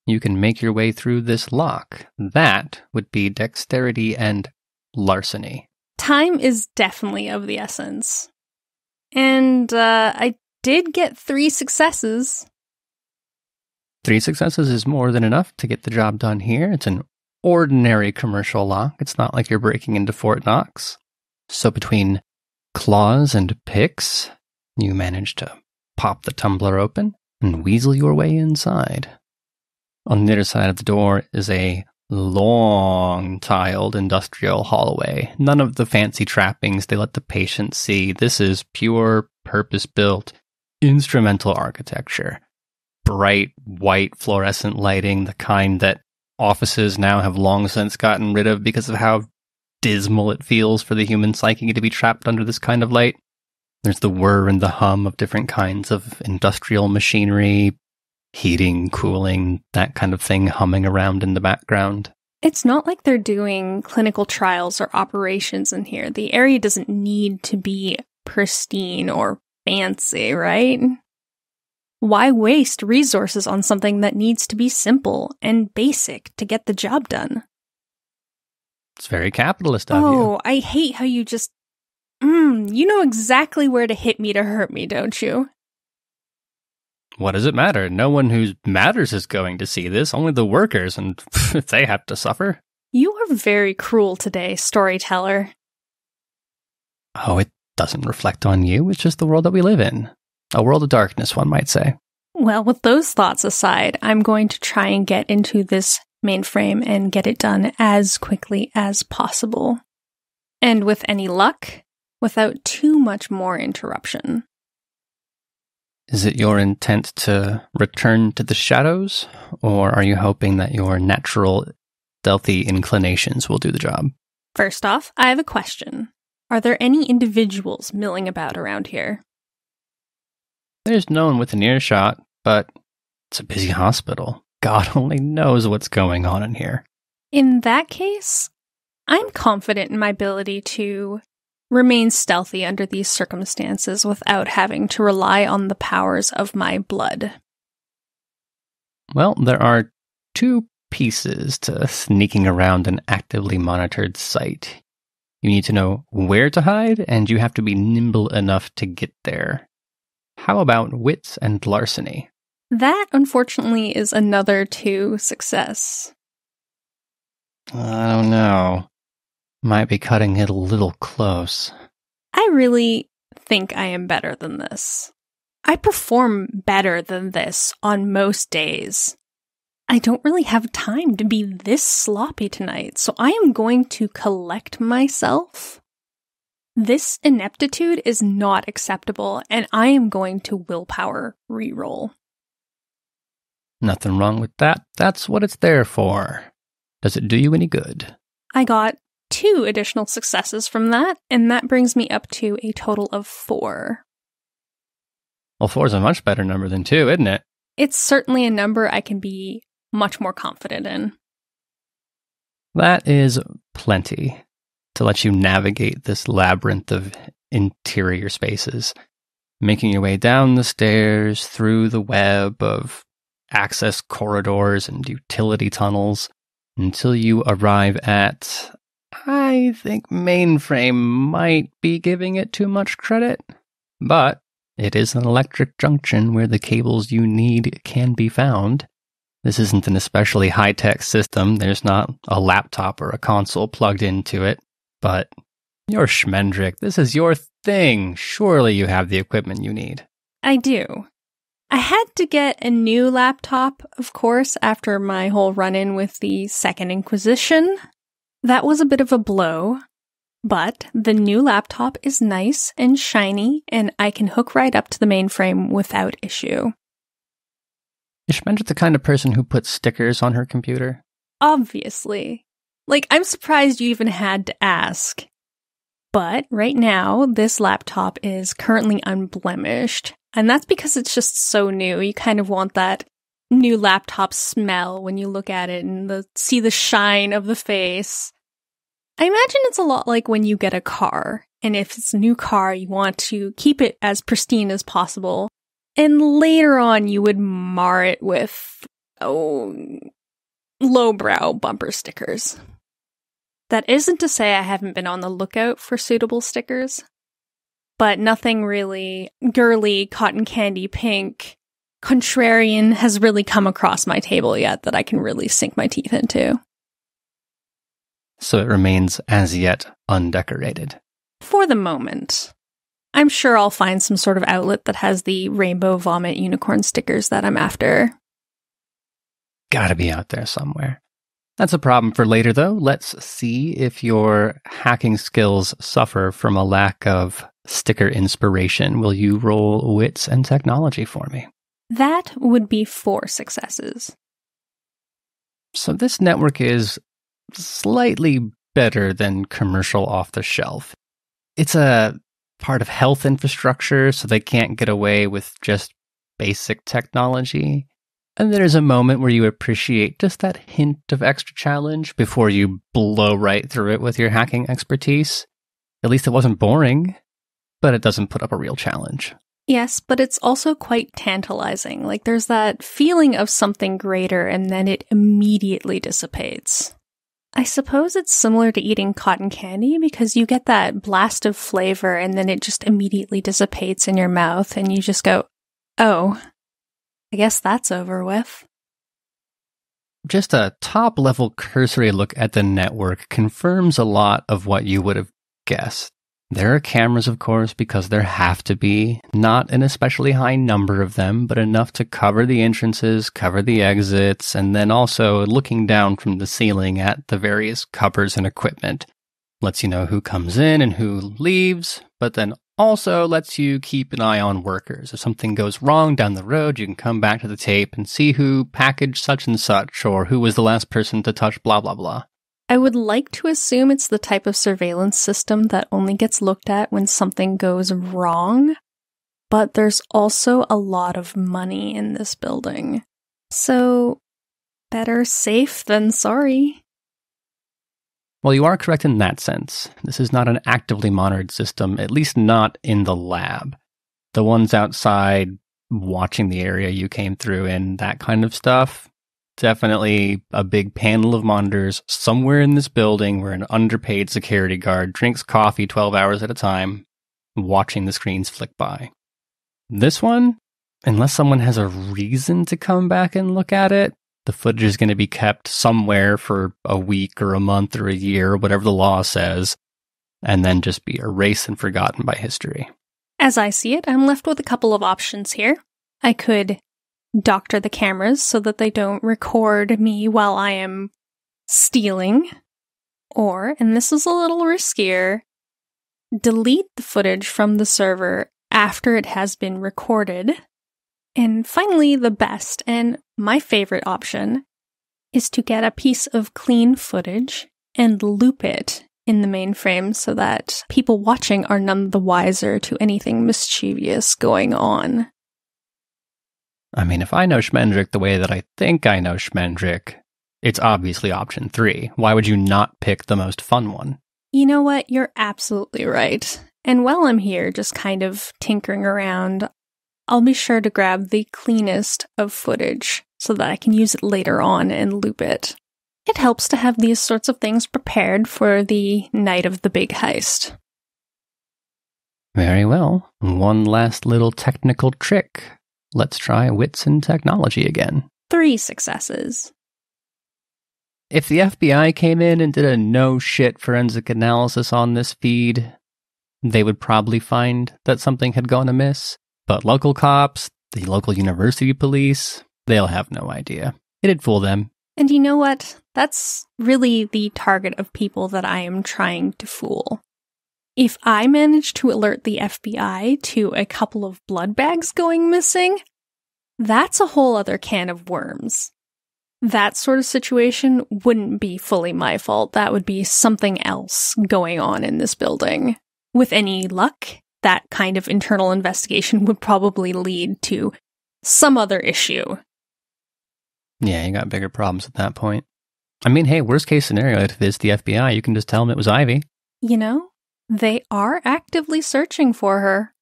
you can make your way through this lock. That would be dexterity and larceny. Time is definitely of the essence. And I did get 3 successes. 3 successes is more than enough to get the job done here. It's an ordinary commercial lock. It's not like you're breaking into Fort Knox. So between claws and picks, you manage to pop the tumbler open and weasel your way inside. On the other side of the door is a long, tiled industrial hallway. None of the fancy trappings they let the patient see. This is pure, purpose-built, instrumental architecture. Bright, white, fluorescent lighting, the kind that offices now have long since gotten rid of because of how dismal it feels for the human psyche to be trapped under this kind of light. There's the whir and the hum of different kinds of industrial machinery, heating, cooling, that kind of thing humming around in the background. It's not like they're doing clinical trials or operations in here. The area doesn't need to be pristine or fancy, right? Why waste resources on something that needs to be simple and basic to get the job done? It's very capitalist of you. Oh, I hate how you just... you know exactly where to hit me to hurt me, don't you? What does it matter? No one who matters is going to see this, only the workers, and they have to suffer. You are very cruel today, Storyteller. Oh, it doesn't reflect on you. It's just the world that we live in. A world of darkness, one might say. Well, with those thoughts aside, I'm going to try and get into this mainframe and get it done as quickly as possible. And with any luck, without too much more interruption. Is it your intent to return to the shadows, or are you hoping that your natural stealthy inclinations will do the job? First off, I have a question. Are there any individuals milling about around here? There's no one within earshot, but it's a busy hospital. God only knows what's going on in here. In that case, I'm confident in my ability to remain stealthy under these circumstances without having to rely on the powers of my blood. Well, there are two pieces to sneaking around an actively monitored site. You need to know where to hide, and you have to be nimble enough to get there. How about wits and larceny? That, unfortunately, is another 2 success. I don't know. Might be cutting it a little close. I really think I am better than this. I perform better than this on most days. I don't really have time to be this sloppy tonight, so I am going to collect myself. This ineptitude is not acceptable, and I am going to willpower reroll. Nothing wrong with that. That's what it's there for. Does it do you any good? I got 2 additional successes from that, and that brings me up to a total of 4. Well, 4 is a much better number than 2, isn't it? It's certainly a number I can be much more confident in. That is plenty to let you navigate this labyrinth of interior spaces, making your way down the stairs, through the web of access corridors and utility tunnels, until you arrive at... I think mainframe might be giving it too much credit, but it is an electric junction where the cables you need can be found. This isn't an especially high-tech system. There's not a laptop or a console plugged into it, but you're Schmendrick. This is your thing. Surely you have the equipment you need. I do. I had to get a new laptop, of course, after my whole run-in with the Second Inquisition. That was a bit of a blow, but the new laptop is nice and shiny, and I can hook right up to the mainframe without issue. Is Schmendrick the kind of person who puts stickers on her computer? Obviously. Like, I'm surprised you even had to ask. But right now, this laptop is currently unblemished, and that's because it's just so new. You kind of want that new laptop smell when you look at it and see the shine of the face. I imagine it's a lot like when you get a car, and if it's a new car, you want to keep it as pristine as possible, and later on you would mar it with, lowbrow bumper stickers. That isn't to say I haven't been on the lookout for suitable stickers, but nothing really girly, cotton candy pink, contrarian has really come across my table yet that I can really sink my teeth into. So it remains as yet undecorated. For the moment. I'm sure I'll find some sort of outlet that has the rainbow vomit unicorn stickers that I'm after. Gotta be out there somewhere. That's a problem for later, though. Let's see if your hacking skills suffer from a lack of sticker inspiration. Will you roll wits and technology for me? That would be 4 successes. So this network is slightly better than commercial off the shelf. It's a part of health infrastructure, so they can't get away with just basic technology. And there's a moment where you appreciate just that hint of extra challenge before you blow right through it with your hacking expertise. At least it wasn't boring, but it doesn't put up a real challenge. Yes, but it's also quite tantalizing. Like, there's that feeling of something greater, and then it immediately dissipates. I suppose it's similar to eating cotton candy, because you get that blast of flavor, and then it just immediately dissipates in your mouth, and you just go, oh, I guess that's over with. Just a top-level cursory look at the network confirms a lot of what you would have guessed. There are cameras, of course, because there have to be, not an especially high number of them, but enough to cover the entrances, cover the exits, and then also looking down from the ceiling at the various cupboards and equipment. Lets you know who comes in and who leaves, but then also lets you keep an eye on workers. If something goes wrong down the road, you can come back to the tape and see who packaged such and such, or who was the last person to touch blah blah blah. I would like to assume it's the type of surveillance system that only gets looked at when something goes wrong, but there's also a lot of money in this building. So, better safe than sorry. Well, you are correct in that sense. This is not an actively monitored system, at least not in the lab. The ones outside watching the area you came through in, that kind of stuff, definitely a big panel of monitors somewhere in this building where an underpaid security guard drinks coffee 12 hours at a time, watching the screens flick by. This one, unless someone has a reason to come back and look at it, the footage is going to be kept somewhere for a week or a month or a year, whatever the law says, and then just be erased and forgotten by history. As I see it, I'm left with a couple of options here. I could doctor the cameras so that they don't record me while I am stealing. Or, and this is a little riskier, delete the footage from the server after it has been recorded. And finally, the best and my favorite option is to get a piece of clean footage and loop it in the mainframe so that people watching are none the wiser to anything mischievous going on. I mean, if I know Schmendrick the way that I think I know Schmendrick, it's obviously option 3. Why would you not pick the most fun one? You know what? You're absolutely right. And while I'm here just kind of tinkering around, I'll be sure to grab the cleanest of footage so that I can use it later on and loop it. It helps to have these sorts of things prepared for the night of the big heist. Very well. One last little technical trick. Let's try wits and technology again. 3 successes. If the FBI came in and did a no-shit forensic analysis on this feed, they would probably find that something had gone amiss. But local cops, the local university police, they'll have no idea. It'd fool them. And you know what? That's really the target of people that I am trying to fool. If I manage to alert the FBI to a couple of blood bags going missing, that's a whole other can of worms. That sort of situation wouldn't be fully my fault. That would be something else going on in this building. With any luck, that kind of internal investigation would probably lead to some other issue. Yeah, you got bigger problems at that point. I mean, hey, worst case scenario, if it's the FBI, you can just tell them it was Ivy. You know, they are actively searching for her.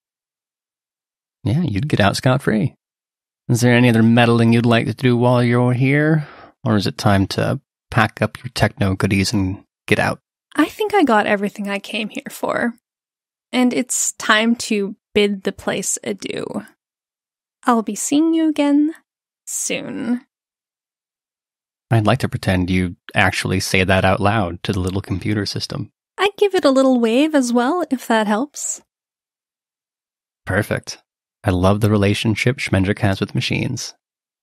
Yeah, you'd get out scot-free. Is there any other meddling you'd like to do while you're here? Or is it time to pack up your techno goodies and get out? I think I got everything I came here for. And it's time to bid the place adieu. I'll be seeing you again soon. I'd like to pretend you actually say that out loud to the little computer system. I'd give it a little wave as well, if that helps. Perfect. I love the relationship Schmendrick has with machines.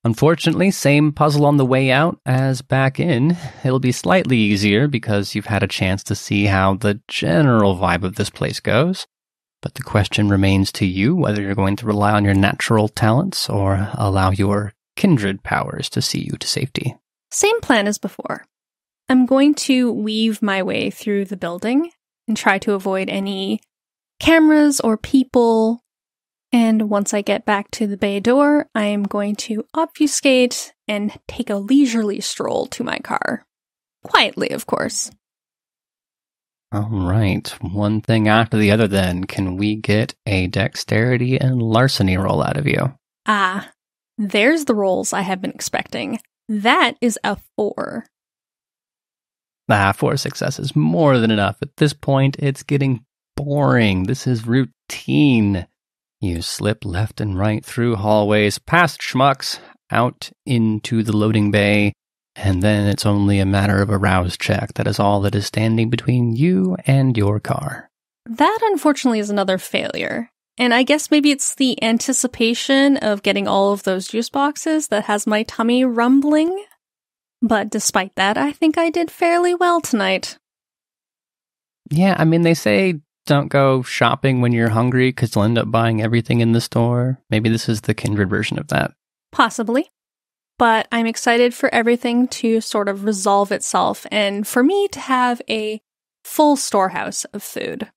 Unfortunately, same puzzle on the way out as back in. It'll be slightly easier because you've had a chance to see how the general vibe of this place goes. But the question remains to you whether you're going to rely on your natural talents or allow your kindred powers to see you to safety. Same plan as before. I'm going to weave my way through the building and try to avoid any cameras or people. And once I get back to the bay door, I am going to obfuscate and take a leisurely stroll to my car. Quietly, of course. All right, one thing after the other then. Can we get a dexterity and larceny roll out of you? Ah, there's the rolls I have been expecting. That is a 4. 4 successes, more than enough. At this point, it's getting boring. This is routine. You slip left and right through hallways, past schmucks, out into the loading bay, and then it's only a matter of a rouse check. That is all that is standing between you and your car. That, unfortunately, is another failure. And I guess maybe it's the anticipation of getting all of those juice boxes that has my tummy rumbling. But despite that, I think I did fairly well tonight. Yeah, I mean, they say don't go shopping when you're hungry because you'll end up buying everything in the store. Maybe this is the Kindred version of that. Possibly. But I'm excited for everything to sort of resolve itself and for me to have a full storehouse of food.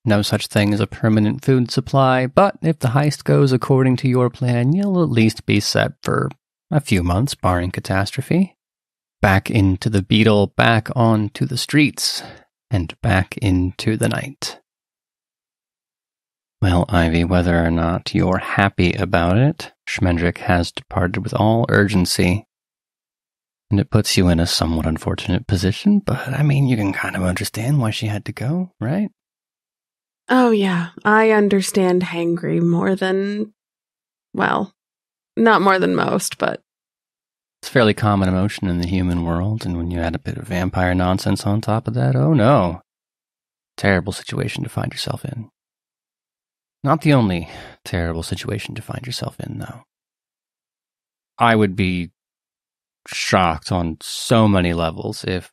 No such thing as a permanent food supply, but if the heist goes according to your plan, you'll at least be set for a few months, barring catastrophe. Back into the Beetle, back onto the streets, and back into the night. Well, Ivy, whether or not you're happy about it, Schmendrick has departed with all urgency. And it puts you in a somewhat unfortunate position, but I mean, you can kind of understand why she had to go, right? Oh yeah, I understand hangry more than, well, not more than most, but it's a fairly common emotion in the human world, and when you add a bit of vampire nonsense on top of that, oh no. Terrible situation to find yourself in. Not the only terrible situation to find yourself in, though. I would be shocked on so many levels if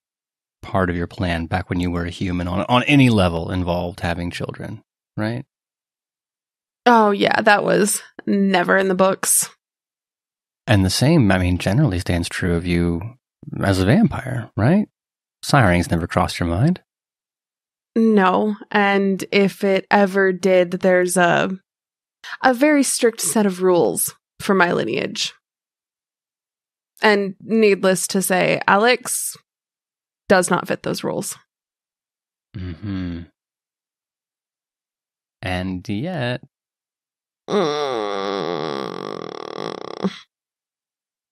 part of your plan back when you were a human on any level involved having children, right? Oh yeah, that was never in the books. And the same, I mean, generally stands true of you as a vampire, right? Siren's never crossed your mind. No, and if it ever did, there's a very strict set of rules for my lineage. And needless to say, Alex does not fit those rules. Mm-hmm. And yet...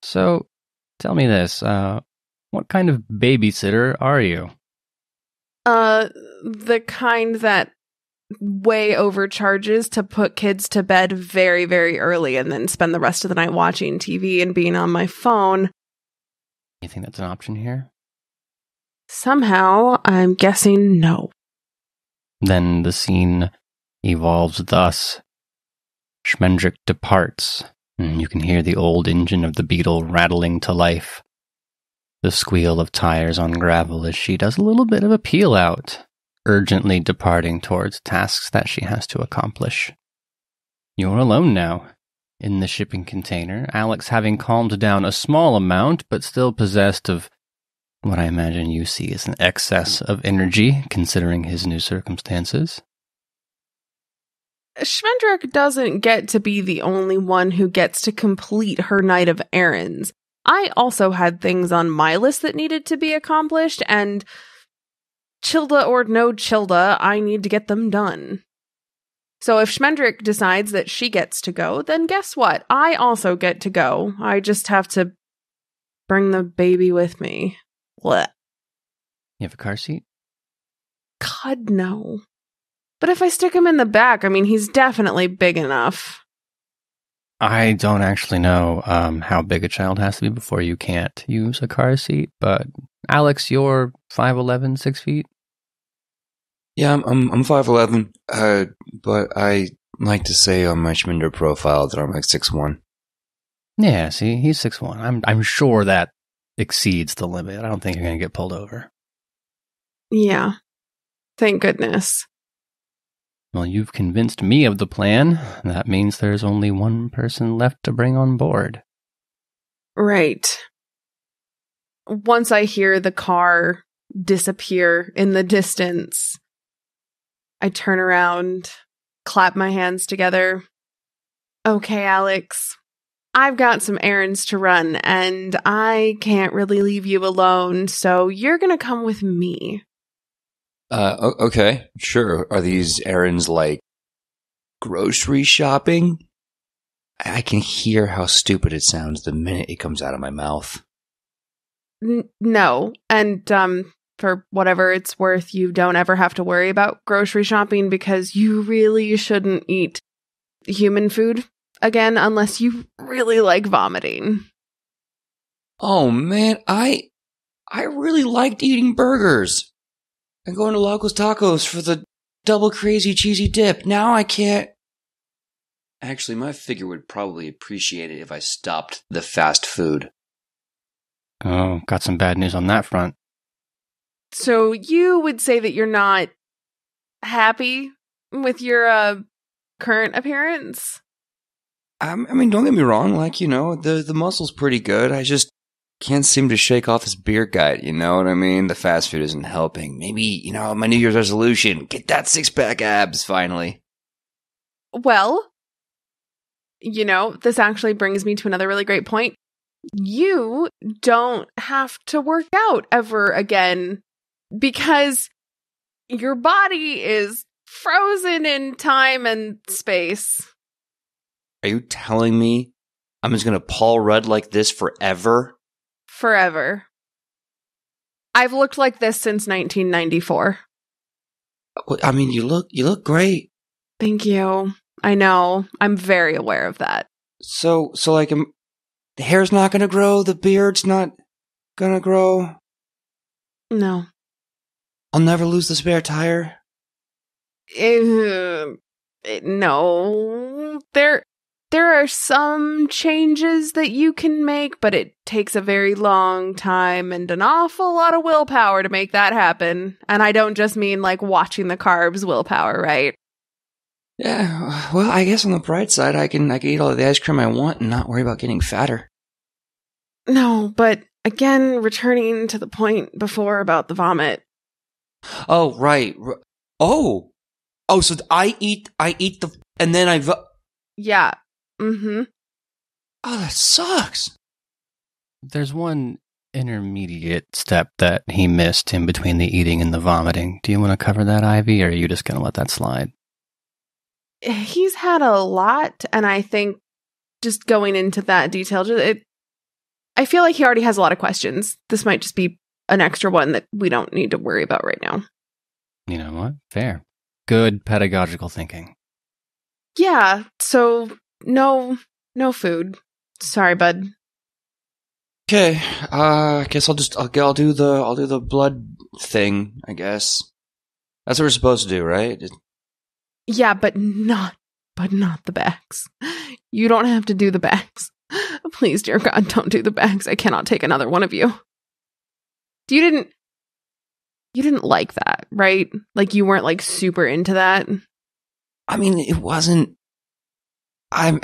So, tell me this, what kind of babysitter are you? The kind that way overcharges to put kids to bed very, very early and then spend the rest of the night watching TV and being on my phone. You think that's an option here? Somehow, I'm guessing no. Then the scene evolves thus. Schmendrick departs, and you can hear the old engine of the Beetle rattling to life. The squeal of tires on gravel as she does a little bit of a peel out, urgently departing towards tasks that she has to accomplish. You're alone now, in the shipping container, Alex having calmed down a small amount, but still possessed of what I imagine you see as an excess of energy, considering his new circumstances. Schmendrick doesn't get to be the only one who gets to complete her night of errands. I also had things on my list that needed to be accomplished, and Childa or no Childa, I need to get them done. So if Schmendrick decides that she gets to go, then guess what? I also get to go. I just have to bring the baby with me. What? You have a car seat? God, no. But if I stick him in the back, I mean, he's definitely big enough. I don't actually know how big a child has to be before you can't use a car seat, but Alex, you're 5'11", 6 feet? Yeah, I'm 5'11", but I like to say on my Schminder profile that I'm like 6'1". Yeah, see, he's 6'1". I'm sure that exceeds the limit. I don't think you're going to get pulled over. Yeah. Thank goodness. Well, you've convinced me of the plan. That means there's only one person left to bring on board. Right. Once I hear the car disappear in the distance, I turn around, clap my hands together. Okay, Alex, I've got some errands to run, and I can't really leave you alone, so you're gonna come with me. Okay, sure. Are these errands like grocery shopping? I can hear how stupid it sounds the minute it comes out of my mouth. No, and for whatever it's worth, you don't ever have to worry about grocery shopping because you really shouldn't eat human food again unless you really like vomiting. Oh man, I really liked eating burgers and going to Locos Tacos for the double crazy cheesy dip. Now I can't. Actually, my figure would probably appreciate it if I stopped the fast food. Oh, got some bad news on that front. So you would say that you're not happy with your current appearance? I mean, don't get me wrong. Like, the muscle's pretty good. I just can't seem to shake off this beer gut. You know what I mean? The fast food isn't helping. Maybe, my New Year's resolution, get that 6-pack abs finally. Well, this actually brings me to another really great point. You don't have to work out ever again because your body is frozen in time and space. Are you telling me I'm just going to Paul Rudd like this forever? Forever. I've looked like this since 1994. I mean, you look great. Thank you. I know. I'm very aware of that. So like, the hair's not going to grow? The beard's not going to grow? No. I'll never lose the spare tire? No. There are some changes that you can make, but it takes a very long time and an awful lot of willpower to make that happen. And I don't just mean like watching the carbs willpower, right? Yeah, well, I guess on the bright side, I can eat all of the ice cream I want and not worry about getting fatter. No, but again, returning to the point before about the vomit. Oh, right. Oh, so I eat and then Yeah. Mm-hmm. Oh, that sucks. There's one intermediate step that he missed in between the eating and the vomiting. Do you want to cover that, Ivy, or are you just going to let that slide? He's had a lot, and I think just going into that detail, I feel like he already has a lot of questions. This might just be an extra one that we don't need to worry about right now. You know what? Fair. Good pedagogical thinking. Yeah, so no food. Sorry, bud. Okay, I guess I'll do the blood thing, I guess. That's what we're supposed to do, right? Yeah, but not the bags. You don't have to do the bags. Please, dear God, don't do the bags. I cannot take another one of you. You didn't like that, right? Like you weren't like super into that. I mean, it wasn't. I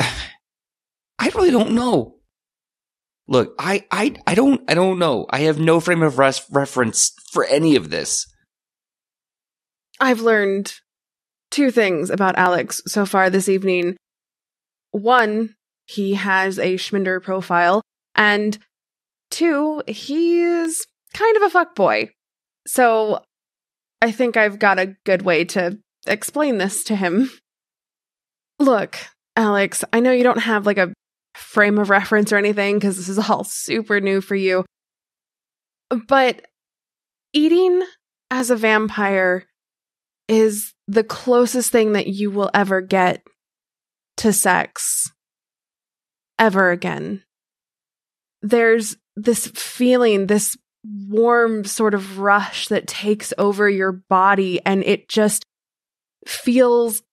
really don't know. Look, I don't know. I have no frame of reference for any of this. I've learned 2 things about Alex so far this evening. 1, he has a Schmendrick profile, and 2, he's kind of a fuckboy. So I think I've got a good way to explain this to him. Look, Alex, I know you don't have like a frame of reference or anything because this is all super new for you, but eating as a vampire is the closest thing that you will ever get to sex ever again. There's this feeling, this warm sort of rush that takes over your body, and it just feels.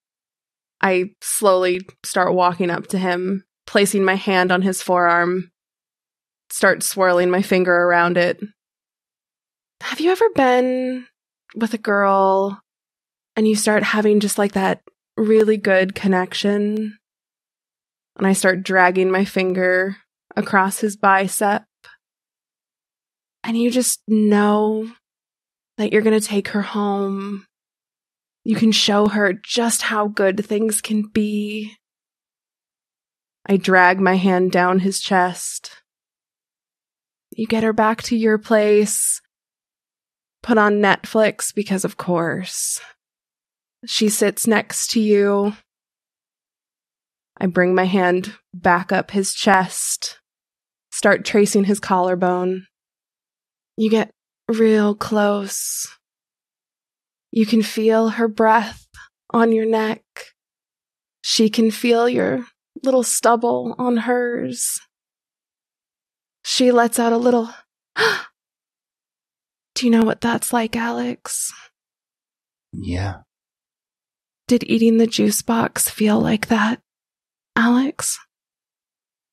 I slowly start walking up to him. placing my hand on his forearm, start swirling my finger around it. Have you ever been with a girl and you start having just like that really good connection? And I start dragging my finger across his bicep. And you just know that you're going to take her home. You can show her just how good things can be. I drag my hand down his chest. You get her back to your place. Put on Netflix because, of course. She sits next to you. I bring my hand back up his chest. Start tracing his collarbone. You get real close. You can feel her breath on your neck. She can feel your little stubble on hers. She lets out a little, do you know what that's like, Alex? Yeah. Did eating the juice box feel like that, Alex?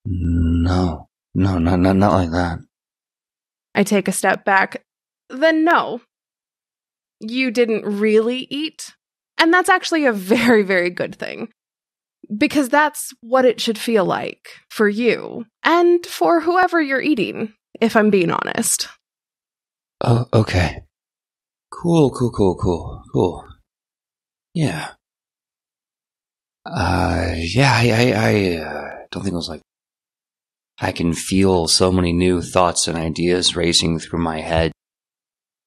No, not like that. I take a step back. Then no. You didn't really eat. And that's actually a very, very good thing. Because that's what it should feel like for you. And for whoever you're eating, if I'm being honest. Oh, okay. Cool. Yeah. I don't think it was like... I can feel so many new thoughts and ideas racing through my head,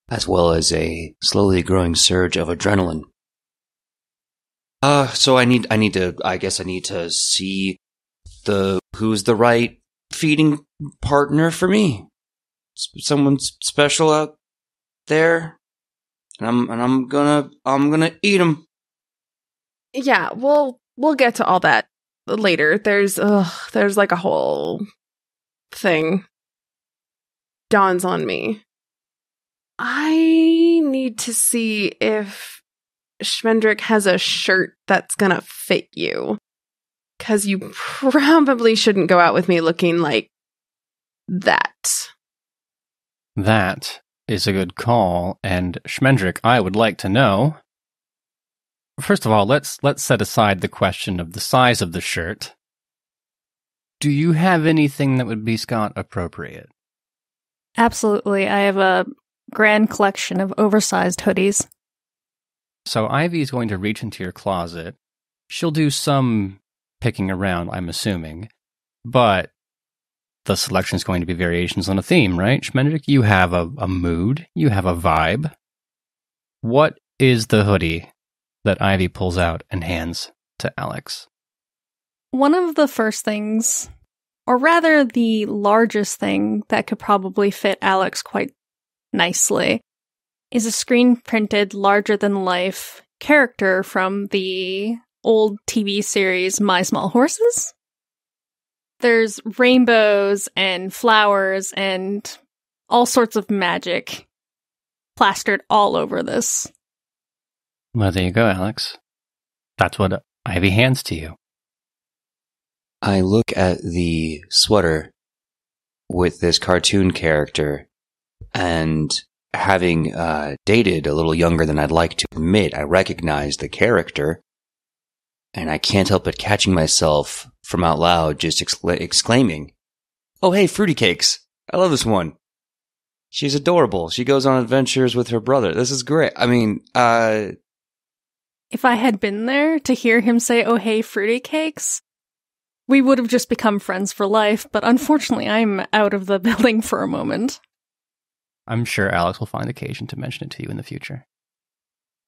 as well as a slowly growing surge of adrenaline. So I need to see who's the right feeding partner for me. Someone special out there, and I'm gonna eat them. Yeah, we'll get to all that later. There's like a whole thing dawns on me. I need to see if Schmendrick has a shirt that's gonna fit you. 'Cause you probably shouldn't go out with me looking like that. That is a good call, and Schmendrick, I would like to know. First of all, let's set aside the question of the size of the shirt. Do you have anything that would be Scott appropriate? Absolutely. I have a grand collection of oversized hoodies. So Ivy's going to reach into your closet. She'll do some picking around, I'm assuming. But the selection is going to be variations on a theme, right? Schmendrick, you have a mood. You have a vibe. What is the hoodie that Ivy pulls out and hands to Alex? One of the first things, or rather the largest thing that could probably fit Alex quite nicely, is a screen-printed, larger-than-life character from the old TV series My Small Horses. There's rainbows and flowers and all sorts of magic plastered all over this. Well, there you go, Alex. That's what Ivy hands to you. I look at the sweater with this cartoon character, and having dated a little younger than I'd like to admit, I recognize the character, and I can't help but catching myself from out loud just exclaiming, "Oh, hey, Fruity Cakes! I love this one. She's adorable. She goes on adventures with her brother. This is great." I mean, if I had been there to hear him say, "Oh, hey, Fruity Cakes," we would have just become friends for life, but unfortunately I'm out of the building for a moment. I'm sure Alex will find occasion to mention it to you in the future.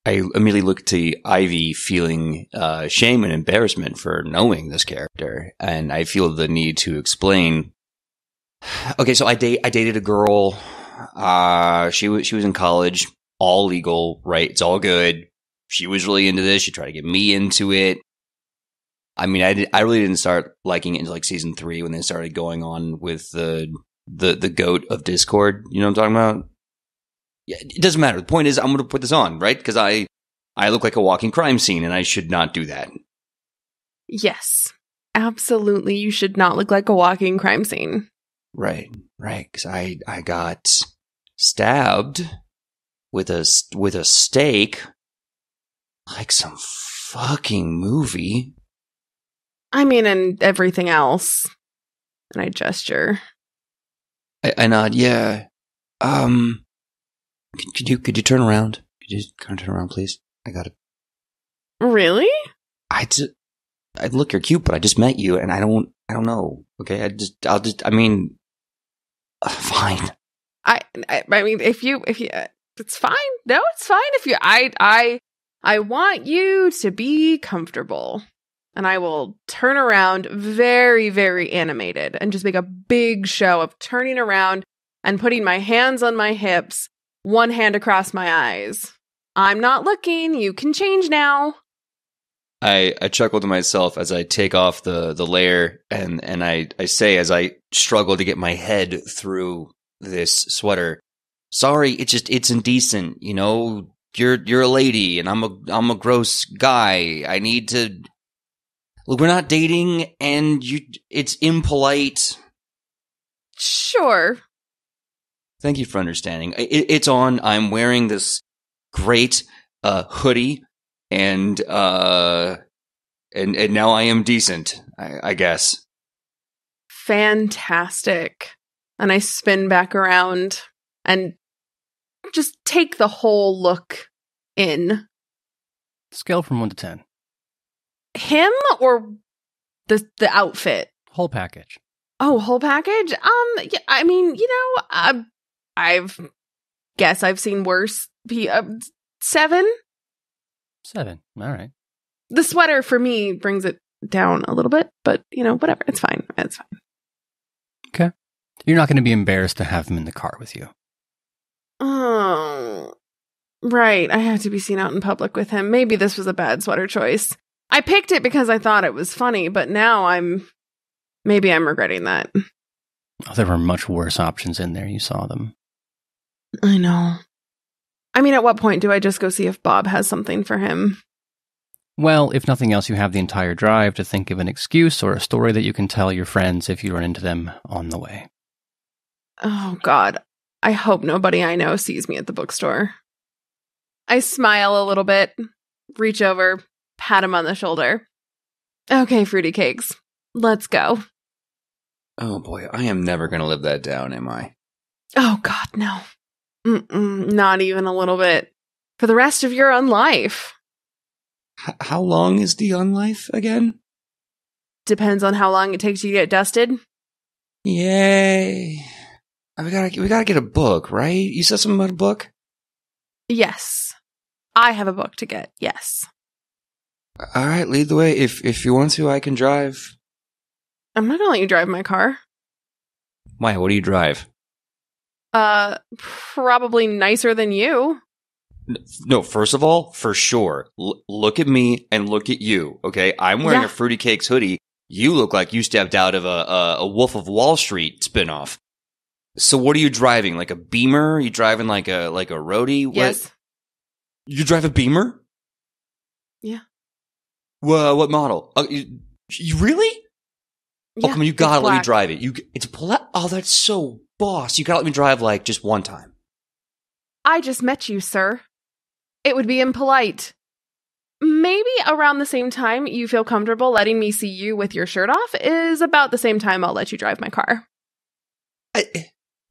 I immediately look to Ivy, feeling shame and embarrassment for knowing this character, and I feel the need to explain. Okay, so I dated a girl. She was in college, all legal, right? It's all good. She was really into this. She tried to get me into it. I mean, I really didn't start liking it until like season 3 when they started going on with the goat of Discord. You know what I'm talking about? Yeah, it doesn't matter. The point is, I'm going to put this on, right? Because I look like a walking crime scene, and I should not do that. Yes. absolutely, you should not look like a walking crime scene. Right. Because I got stabbed with a stake, like some fucking movie. I mean, and everything else. And I gesture. I nod. Yeah. Could you turn around? Could you kind of turn around, please? I got it. Really? I look, you're cute, but I just met you, and I don't know. Okay, fine. I mean, if you, it's fine. No, it's fine. If you, I want you to be comfortable, and I will turn around very, very animated and just make a big show of turning around and putting my hands on my hips, one hand across my eyes. I'm not looking. You can change now. I chuckle to myself as I take off the layer, and I say, as I struggle to get my head through this sweater, sorry, it's indecent, you know. You're a lady, and I'm a gross guy. I need to look. We're not dating, and it's impolite. Sure. Thank you for understanding. It's on. I'm wearing this great hoodie. And now I am decent, I guess. Fantastic. And I spin back around and just take the whole look in. Scale from 1 to 10. Him or the outfit? Whole package. Oh, whole package? Yeah, I mean, you know, I've seen worse. 7? 7. All right. The sweater for me brings it down a little bit, but you know, whatever. It's fine. It's fine. Okay. You're not going to be embarrassed to have him in the car with you. Oh, right. I had to be seen out in public with him. Maybe this was a bad sweater choice. I picked it because I thought it was funny, but now I'm regretting that. Oh, there were much worse options in there. You saw them. I know. I mean, at what point do I just go see if Bob has something for him? Well, if nothing else, you have the entire drive to think of an excuse or a story that you can tell your friends if you run into them on the way. Oh, God. I hope nobody I know sees me at the bookstore. I smile a little bit, reach over, pat him on the shoulder. Okay, fruity cakes. Let's go. Oh, boy. I am never going to live that down, am I? Oh, God, no. Not even a little bit. For the rest of your unlife. How long is the unlife again? Depends on how long it takes you to get dusted. Yay. We gotta get a book, right? You said something about a book? Yes. I have a book to get, yes. Alright, lead the way. If you want to, I can drive. I'm not gonna let you drive my car. Why, what do you drive? Probably nicer than you. No, first of all, for sure. Look at me and look at you, okay? I'm wearing a Fruity Cakes hoodie. You look like you stepped out of a Wolf of Wall Street spinoff. So what are you driving? Like a Beamer? You driving like a roadie? Yes. You drive a Beamer? Yeah. What model? You really? Yeah, oh, come on, you gotta let me drive it. It's black. Oh, that's so boss. You gotta let me drive like just one time. I just met you, sir. It would be impolite. Maybe around the same time you feel comfortable letting me see you with your shirt off is about the same time I'll let you drive my car.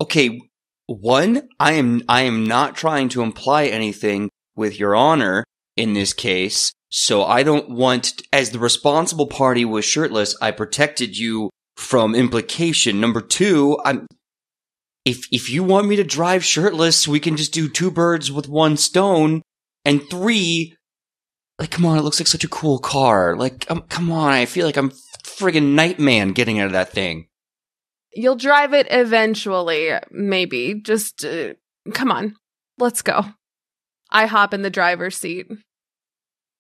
Okay, one, I am not trying to imply anything with your honor in this case, so I don't want, as the responsible party was shirtless, I protected you from implication. Number two, if you want me to drive shirtless, we can just do 2 birds with 1 stone. And 3, like, come on, it looks like such a cool car. Like, come on, I feel like I'm friggin' Nightman getting out of that thing. You'll drive it eventually, maybe. Just, come on, let's go. I hop in the driver's seat.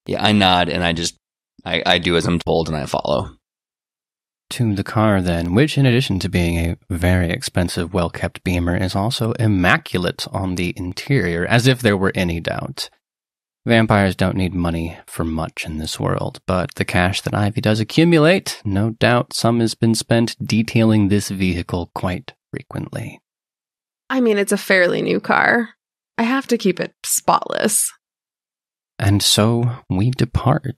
Yeah, I nod and I do as I'm told and I follow. To the car, then, which, in addition to being a very expensive, well-kept Beamer, is also immaculate on the interior, as if there were any doubt. Vampires don't need money for much in this world, but the cash that Ivy does accumulate, no doubt some has been spent detailing this vehicle quite frequently. I mean, it's a fairly new car. I have to keep it spotless. And so we depart.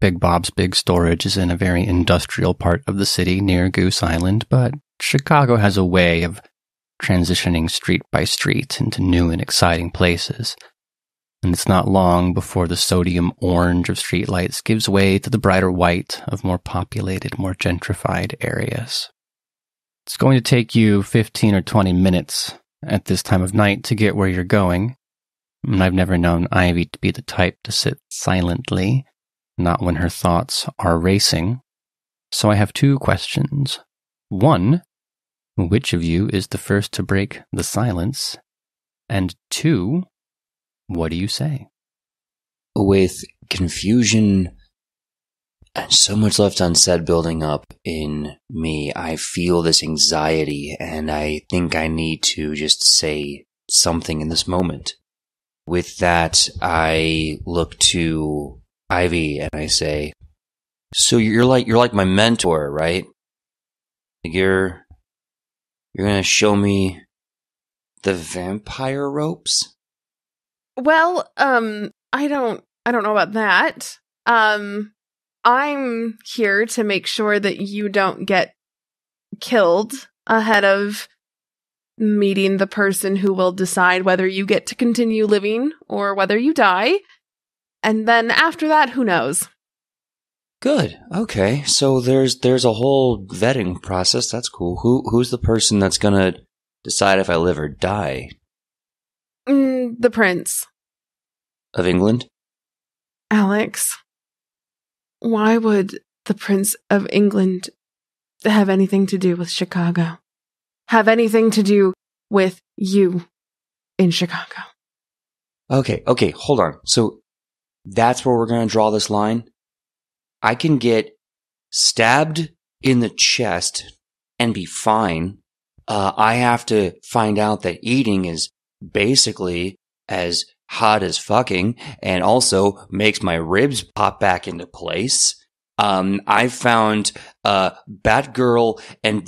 Big Bob's Big Storage is in a very industrial part of the city near Goose Island, but Chicago has a way of transitioning street by street into new and exciting places. And it's not long before the sodium orange of streetlights gives way to the brighter white of more populated, more gentrified areas. It's going to take you 15 or 20 minutes at this time of night to get where you're going. And I've never known Ivy to be the type to sit silently, not when her thoughts are racing. So I have two questions. One, which of you is the first to break the silence? And two, what do you say? With confusion and so much left unsaid building up in me, I feel this anxiety, and I think I need to just say something in this moment. With that, I look to Ivy and I say, "So you're like my mentor, right? You're gonna show me the vampire ropes?" Well, I don't know about that. I'm here to make sure that you don't get killed ahead of meeting the person who will decide whether you get to continue living or whether you die. And then after that, who knows? Good. Okay. So there's a whole vetting process. That's cool. Who's the person that's gonna decide if I live or die? The Prince. Of England? Alex, why would the Prince of England have anything to do with Chicago? Have anything to do with you in Chicago? Okay, hold on. So that's where we're gonna draw this line? I can get stabbed in the chest and be fine. I have to find out that eating is basically as hot as fucking and also makes my ribs pop back into place. I found Batgirl and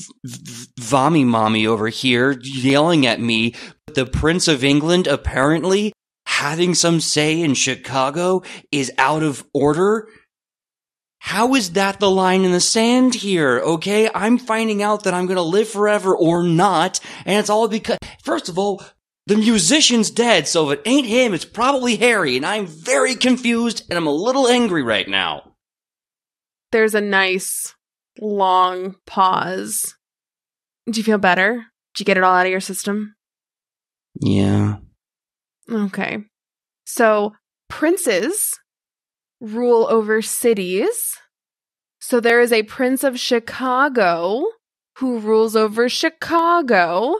Vommy Mommy over here yelling at me. The Prince of England apparently having some say in Chicago is out of order. How is that the line in the sand here, okay? I'm finding out that I'm gonna live forever or not, and it's all because, first of all, the musician's dead, so if it ain't him, it's probably Harry, and I'm very confused, and I'm a little angry right now. There's a nice, long pause. Do you feel better? Did you get it all out of your system? Yeah. Okay. So, princes rule over cities. So there is a Prince of Chicago who rules over Chicago.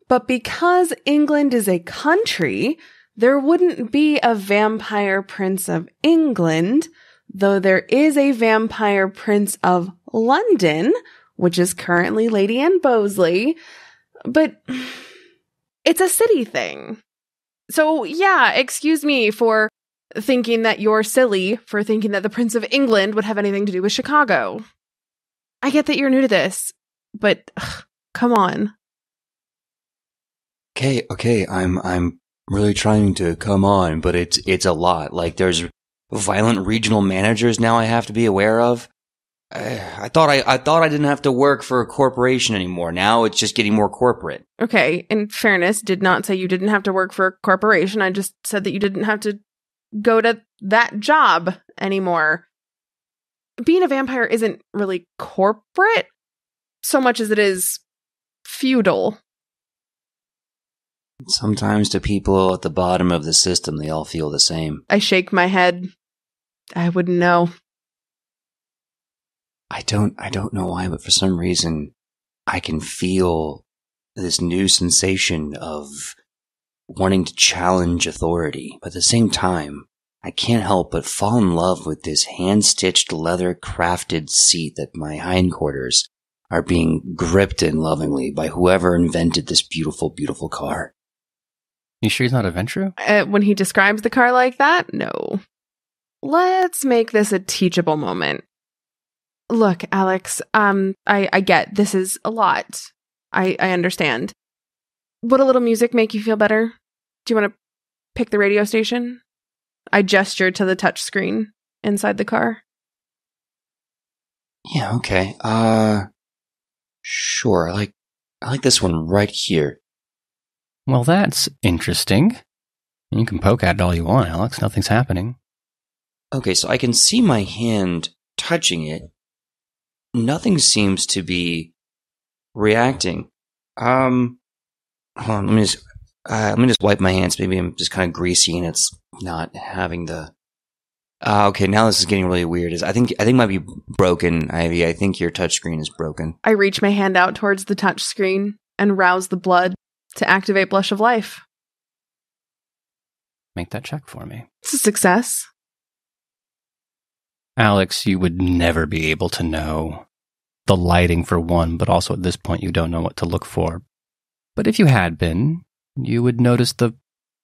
But because England is a country, there wouldn't be a vampire Prince of England, though there is a vampire Prince of London, which is currently Lady Anne Bosley. But it's a city thing. So yeah, excuse me for thinking that you're silly for thinking that the Prince of England would have anything to do with Chicago. I get that you're new to this, but come on. Okay, I'm really trying to come on, but it's a lot. Like, there's violent regional managers now I have to be aware of. I thought I didn't have to work for a corporation anymore. Now it's just getting more corporate. Okay, in fairness, did not say you didn't have to work for a corporation. I just said that you didn't have to go to that job anymore. Being a vampire isn't really corporate so much as it is feudal. Sometimes to people at the bottom of the system, they all feel the same. I shake my head. I wouldn't know. I don't know why, but for some reason, I can feel this new sensation of wanting to challenge authority. But at the same time, I can't help but fall in love with this hand-stitched, leather-crafted seat that my hindquarters are being gripped in lovingly by whoever invented this beautiful, beautiful car. You sure he's not a Ventrue? When he describes the car like that, no. Let's make this a teachable moment. Look, Alex, I get this is a lot. I understand. Would a little music make you feel better? Do you want to pick the radio station? I gestured to the touch screen inside the car. Yeah, okay. Sure. I like this one right here. Well, that's interesting. You can poke at it all you want, Alex. Nothing's happening. Okay, so I can see my hand touching it. Nothing seems to be reacting. Hold on, let me just wipe my hands. Maybe I'm just kind of greasy and it's not having the. Okay, now this is getting really weird. I think it might be broken, Ivy. I think your touchscreen is broken. I reach my hand out towards the touch screen and rouse the blood to activate Blush of Life. Make that check for me. It's a success. Alex, you would never be able to know the lighting for one, but also at this point you don't know what to look for. But if you had been, you would notice the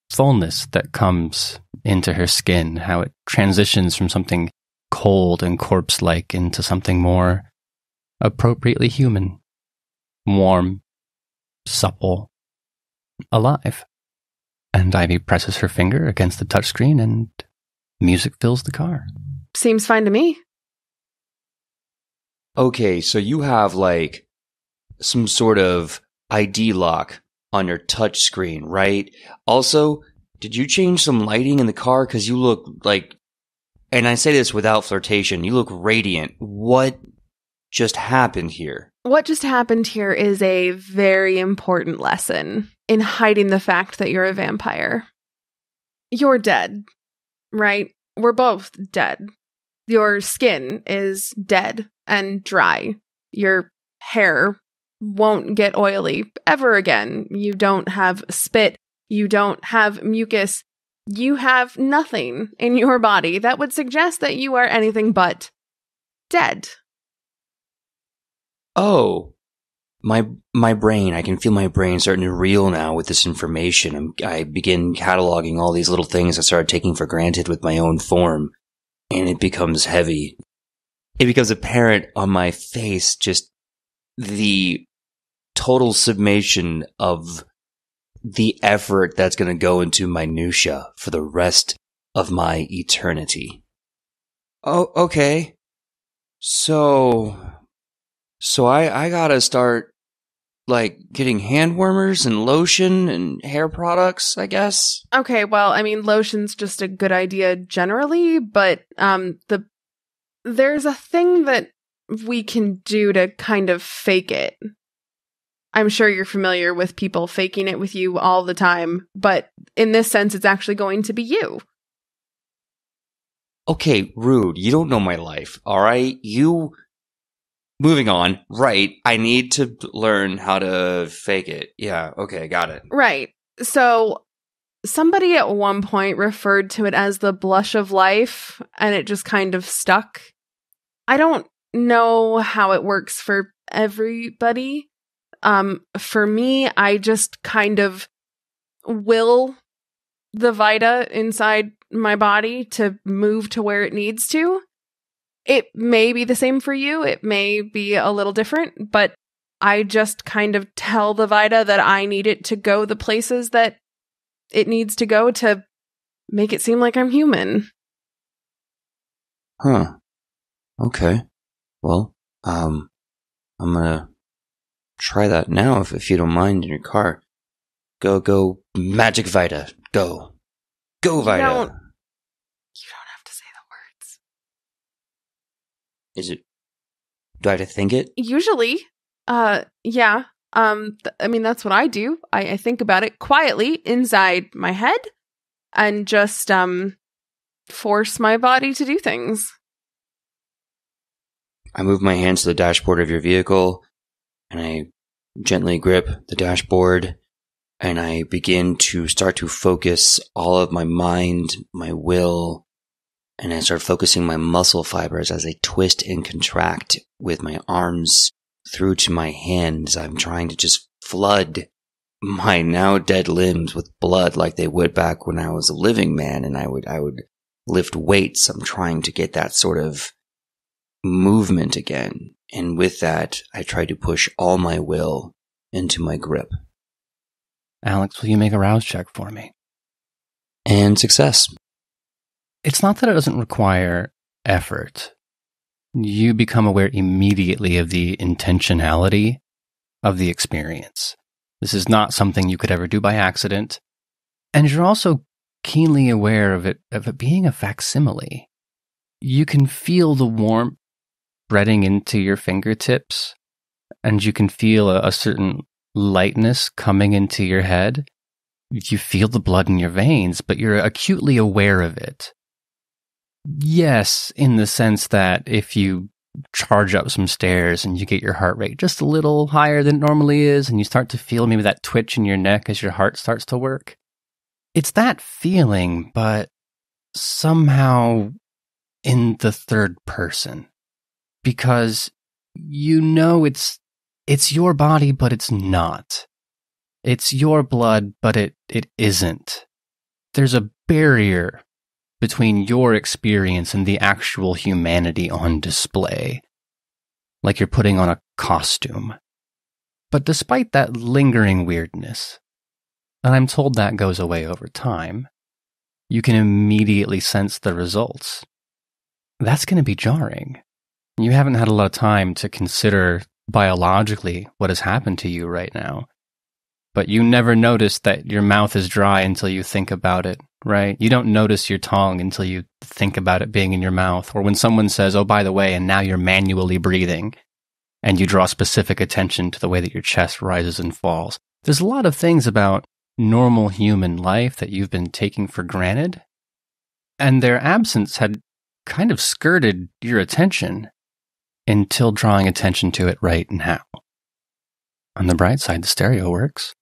fullness that comes into her skin, how it transitions from something cold and corpse-like into something more appropriately human, warm, supple, alive. And Ivy presses her finger against the touchscreen and music fills the car. Seems fine to me. Okay, so you have some sort of ID lock on your touch screen, right? Also, did you change some lighting in the car? Because you look and I say this without flirtation, you look radiant. What just happened here? What just happened here is a very important lesson in hiding the fact that you're a vampire. You're dead, right? We're both dead. Your skin is dead and dry. Your hair won't get oily ever again. You don't have spit. You don't have mucus. You have nothing in your body that would suggest that you are anything but dead. Oh, my brain. I can feel my brain starting to reel now with this information. I begin cataloging all these little things I started taking for granted with my own form. And it becomes heavy. It becomes apparent on my face, just the total summation of the effort that's going to go into minutia for the rest of my eternity. Oh, okay. So I gotta start, getting hand warmers and lotion and hair products, I guess? Okay, well, I mean, lotion's just a good idea generally, but there's a thing that we can do to kind of fake it. I'm sure you're familiar with people faking it with you all the time, but in this sense, it's actually going to be you. Okay, rude. You don't know my life, alright? Moving on. Right. I need to learn how to fake it. Yeah. Okay. Got it. Right. So somebody at one point referred to it as the blush of life, and it just kind of stuck. I don't know how it works for everybody. For me, I just kind of will the Vita inside my body to move to where it needs to. It may be the same for you. It may be a little different, but I just kind of tell the Vita that I need it to go the places that it needs to go to make it seem like I'm human. Huh. Okay. Well, I'm gonna try that now if you don't mind in your car. Go, Magic Vita. Go, Vita. You don't have to say the words. Is it? Do I have to think it? Usually, yeah. I mean, that's what I do. I think about it quietly inside my head and just, force my body to do things. I move my hands to the dashboard of your vehicle, and I gently grip the dashboard, and I begin to start to focus all of my mind, my will, and I start focusing my muscle fibers as I twist and contract with my arms through to my hands. I'm trying to just flood my now dead limbs with blood like they would back when I was a living man, and I would lift weights. I'm trying to get that sort of movement again. And with that, I try to push all my will into my grip. Alex, will you make a rouse check for me? And success. It's not that it doesn't require effort. You become aware immediately of the intentionality of the experience. This is not something you could ever do by accident. And you're also keenly aware of it being a facsimile. You can feel the warmth spreading into your fingertips, and you can feel a certain lightness coming into your head. You feel the blood in your veins, but you're acutely aware of it. Yes, in the sense that if you charge up some stairs and you get your heart rate just a little higher than it normally is, and you start to feel maybe that twitch in your neck as your heart starts to work. It's that feeling, but somehow in the third person. Because you know it's your body, but it's not. It's your blood, but it isn't. There's a barrier between your experience and the actual humanity on display. Like you're putting on a costume. But despite that lingering weirdness, and I'm told that goes away over time, you can immediately sense the results. That's going to be jarring. You haven't had a lot of time to consider biologically what has happened to you right now. But you never notice that your mouth is dry until you think about it, right? You don't notice your tongue until you think about it being in your mouth. Or when someone says, oh, by the way, and now you're manually breathing, and you draw specific attention to the way that your chest rises and falls. There's a lot of things about normal human life that you've been taking for granted, and their absence had kind of skirted your attention until drawing attention to it right now. On the bright side, the stereo works.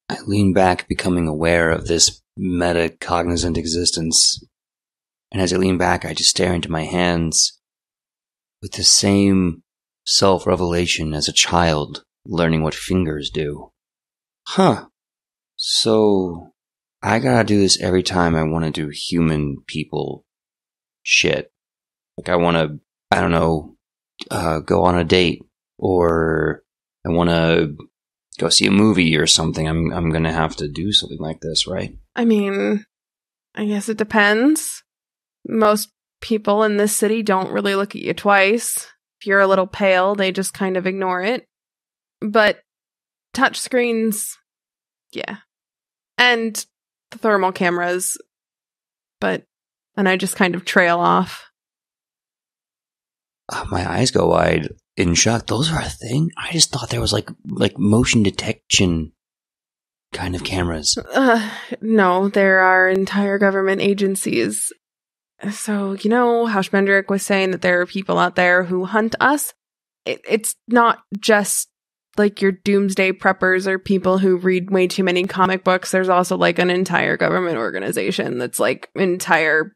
I lean back, becoming aware of this metacognizant existence. And as I lean back, I just stare into my hands with the same self-revelation as a child learning what fingers do. Huh. So, I gotta do this every time I want to do human people shit. Like I want to, I don't know, go on a date, or I want to go see a movie or something. I'm going to have to do something like this, right? I mean, I guess it depends. Most people in this city don't really look at you twice. If you're a little pale, they just kind of ignore it. But touchscreens, yeah. And the thermal cameras, and I just kind of trail off. My eyes go wide in shock. Those are a thing? I just thought there was like motion detection kind of cameras. No, there are entire government agencies. So, you know how Schmendrick was saying that there are people out there who hunt us? It's not just like your doomsday preppers or people who read way too many comic books. There's also like an entire government organization that's like entire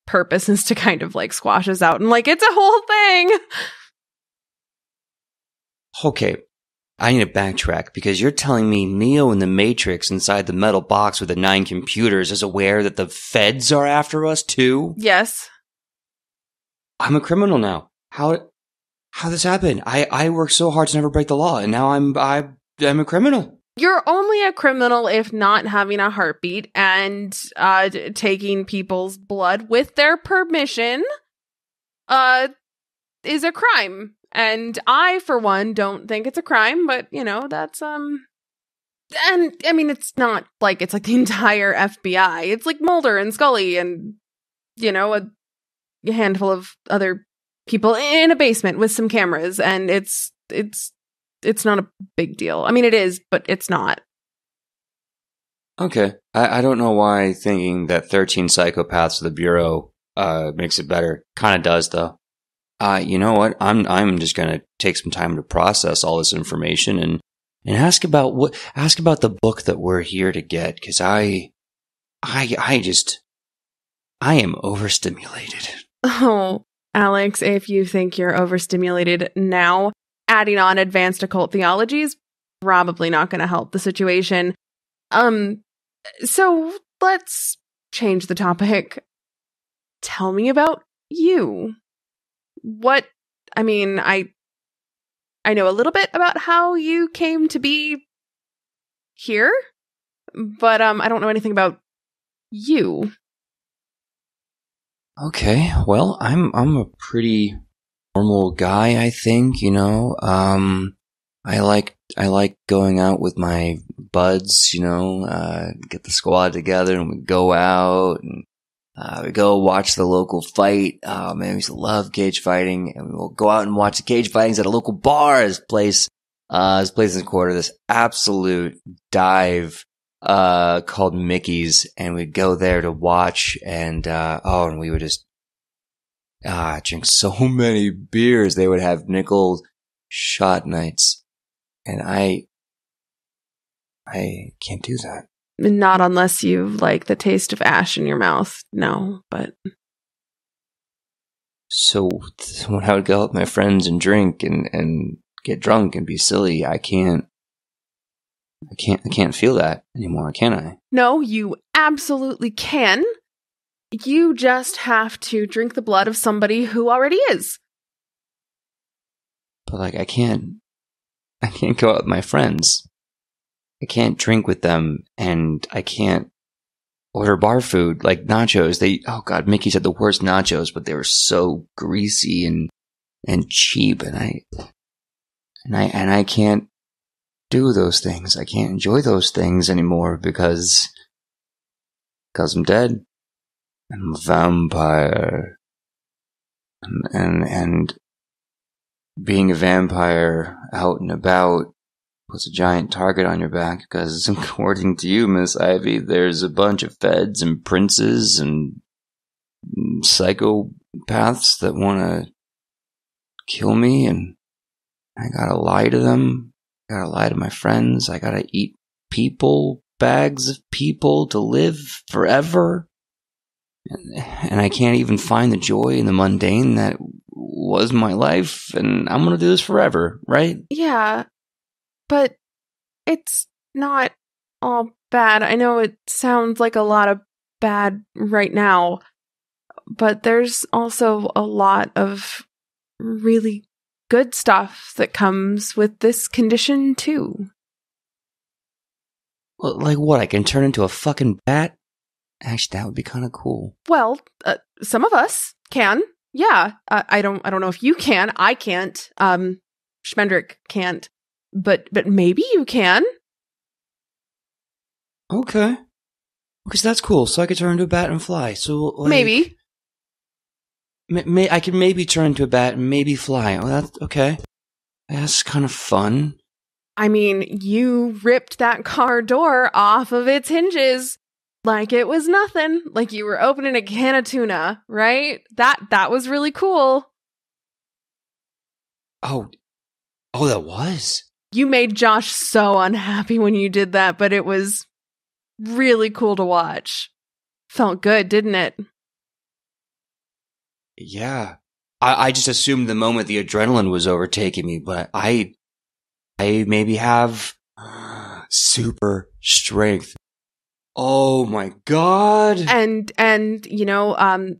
purpose is to kind of like squash us out, and like it's a whole thing. Okay, I need to backtrack, because you're telling me Neo in the Matrix inside the metal box with the 9 computers is aware that the feds are after us too? Yes. I'm a criminal now. How this happen? I worked so hard to never break the law, and now I'm a criminal. You're only a criminal if not having a heartbeat and taking people's blood with their permission is a crime. And I, for one, don't think it's a crime, but, you know, that's, and, I mean, it's not like it's like the entire FBI. It's like Mulder and Scully and, you know, a handful of other people in a basement with some cameras, and it's not a big deal. I mean, it is, but it's not. Okay. I don't know why thinking that 13 psychopaths of the Bureau makes it better. Kind of does, though. You know what? I'm just gonna take some time to process all this information and ask about the book that we're here to get, because I am overstimulated. Oh, Alex, if you think you're overstimulated now, adding on advanced occult theology is probably not going to help the situation. So let's change the topic. Tell me about you. I know a little bit about how you came to be here, but I don't know anything about you. Okay, well, I'm a pretty normal guy, I think, you know. I like going out with my buds, you know, get the squad together and we go out and we go watch the local fight. Oh man, we used to love cage fighting, and we'll go out and watch the cage fightings at a local bar. His place in the quarter, this absolute dive called Mickey's, and we'd go there to watch, and and we would just drink so many beers. They would have nickel shot nights, and I can't do that. Not unless you like the taste of ash in your mouth. No, but so when I would go out with my friends and drink and get drunk and be silly, I can't feel that anymore, can I? No, you absolutely can. You just have to drink the blood of somebody who already is. But like, I can't go out with my friends. I can't drink with them, and I can't order bar food like nachos. Mickey's had the worst nachos, but they were so greasy and cheap, and I can't do those things. I can't enjoy those things anymore because I'm dead. I'm a vampire. And being a vampire out and about puts a giant target on your back because, according to you, Miss Ivy, there's a bunch of feds and princes and psychopaths that want to kill me, and I gotta lie to them. I gotta lie to my friends. I gotta eat bags of people to live forever. And I can't even find the joy in the mundane that was my life, and I'm gonna do this forever, right? Yeah, but it's not all bad. I know it sounds like a lot of bad right now, but there's also a lot of really good stuff that comes with this condition, too. Well, like what? I can turn into a fucking bat? Actually, that would be kind of cool. Well, some of us can. Yeah, I don't know if you can. I can't. Schmendrick can't. But maybe you can. Okay. Because that's cool. So I could turn into a bat and fly. So like, maybe. I could maybe turn into a bat and maybe fly. Oh, that's okay. That's kind of fun. I mean, you ripped that car door off of its hinges like it was nothing. Like you were opening a can of tuna, right? That was really cool. Oh, that was? You made Josh so unhappy when you did that, but it was really cool to watch. Felt good, didn't it? Yeah. I just assumed the moment the adrenaline was overtaking me, but I maybe have super strength. Oh my god. And you know,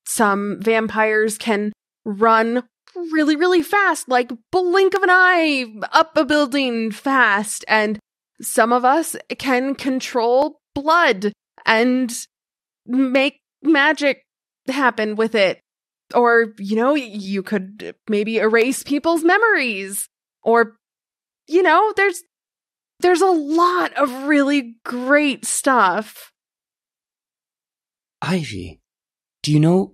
some vampires can run really, really fast, like blink of an eye, up a building fast. And some of us can control blood and make magic happen with it. Or, you know, you could maybe erase people's memories. Or, you know, there's a lot of really great stuff. Ivy, do you know...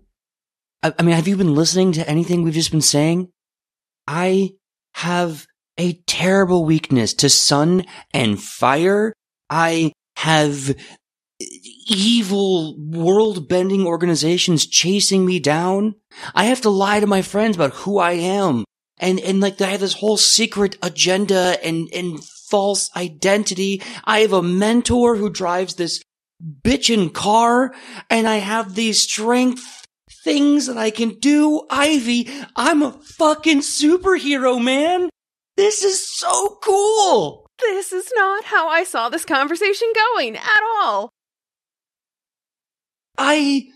I mean, have you been listening to anything we've just been saying? I have a terrible weakness to sun and fire. I have evil world-bending organizations chasing me down. I have to lie to my friends about who I am. And like, I have this whole secret agenda and false identity. I have a mentor who drives this bitchin' car, and I have these strength things that I can do. Ivy, I'm a fucking superhero, man. This is so cool. this is not how I saw this conversation going at all. I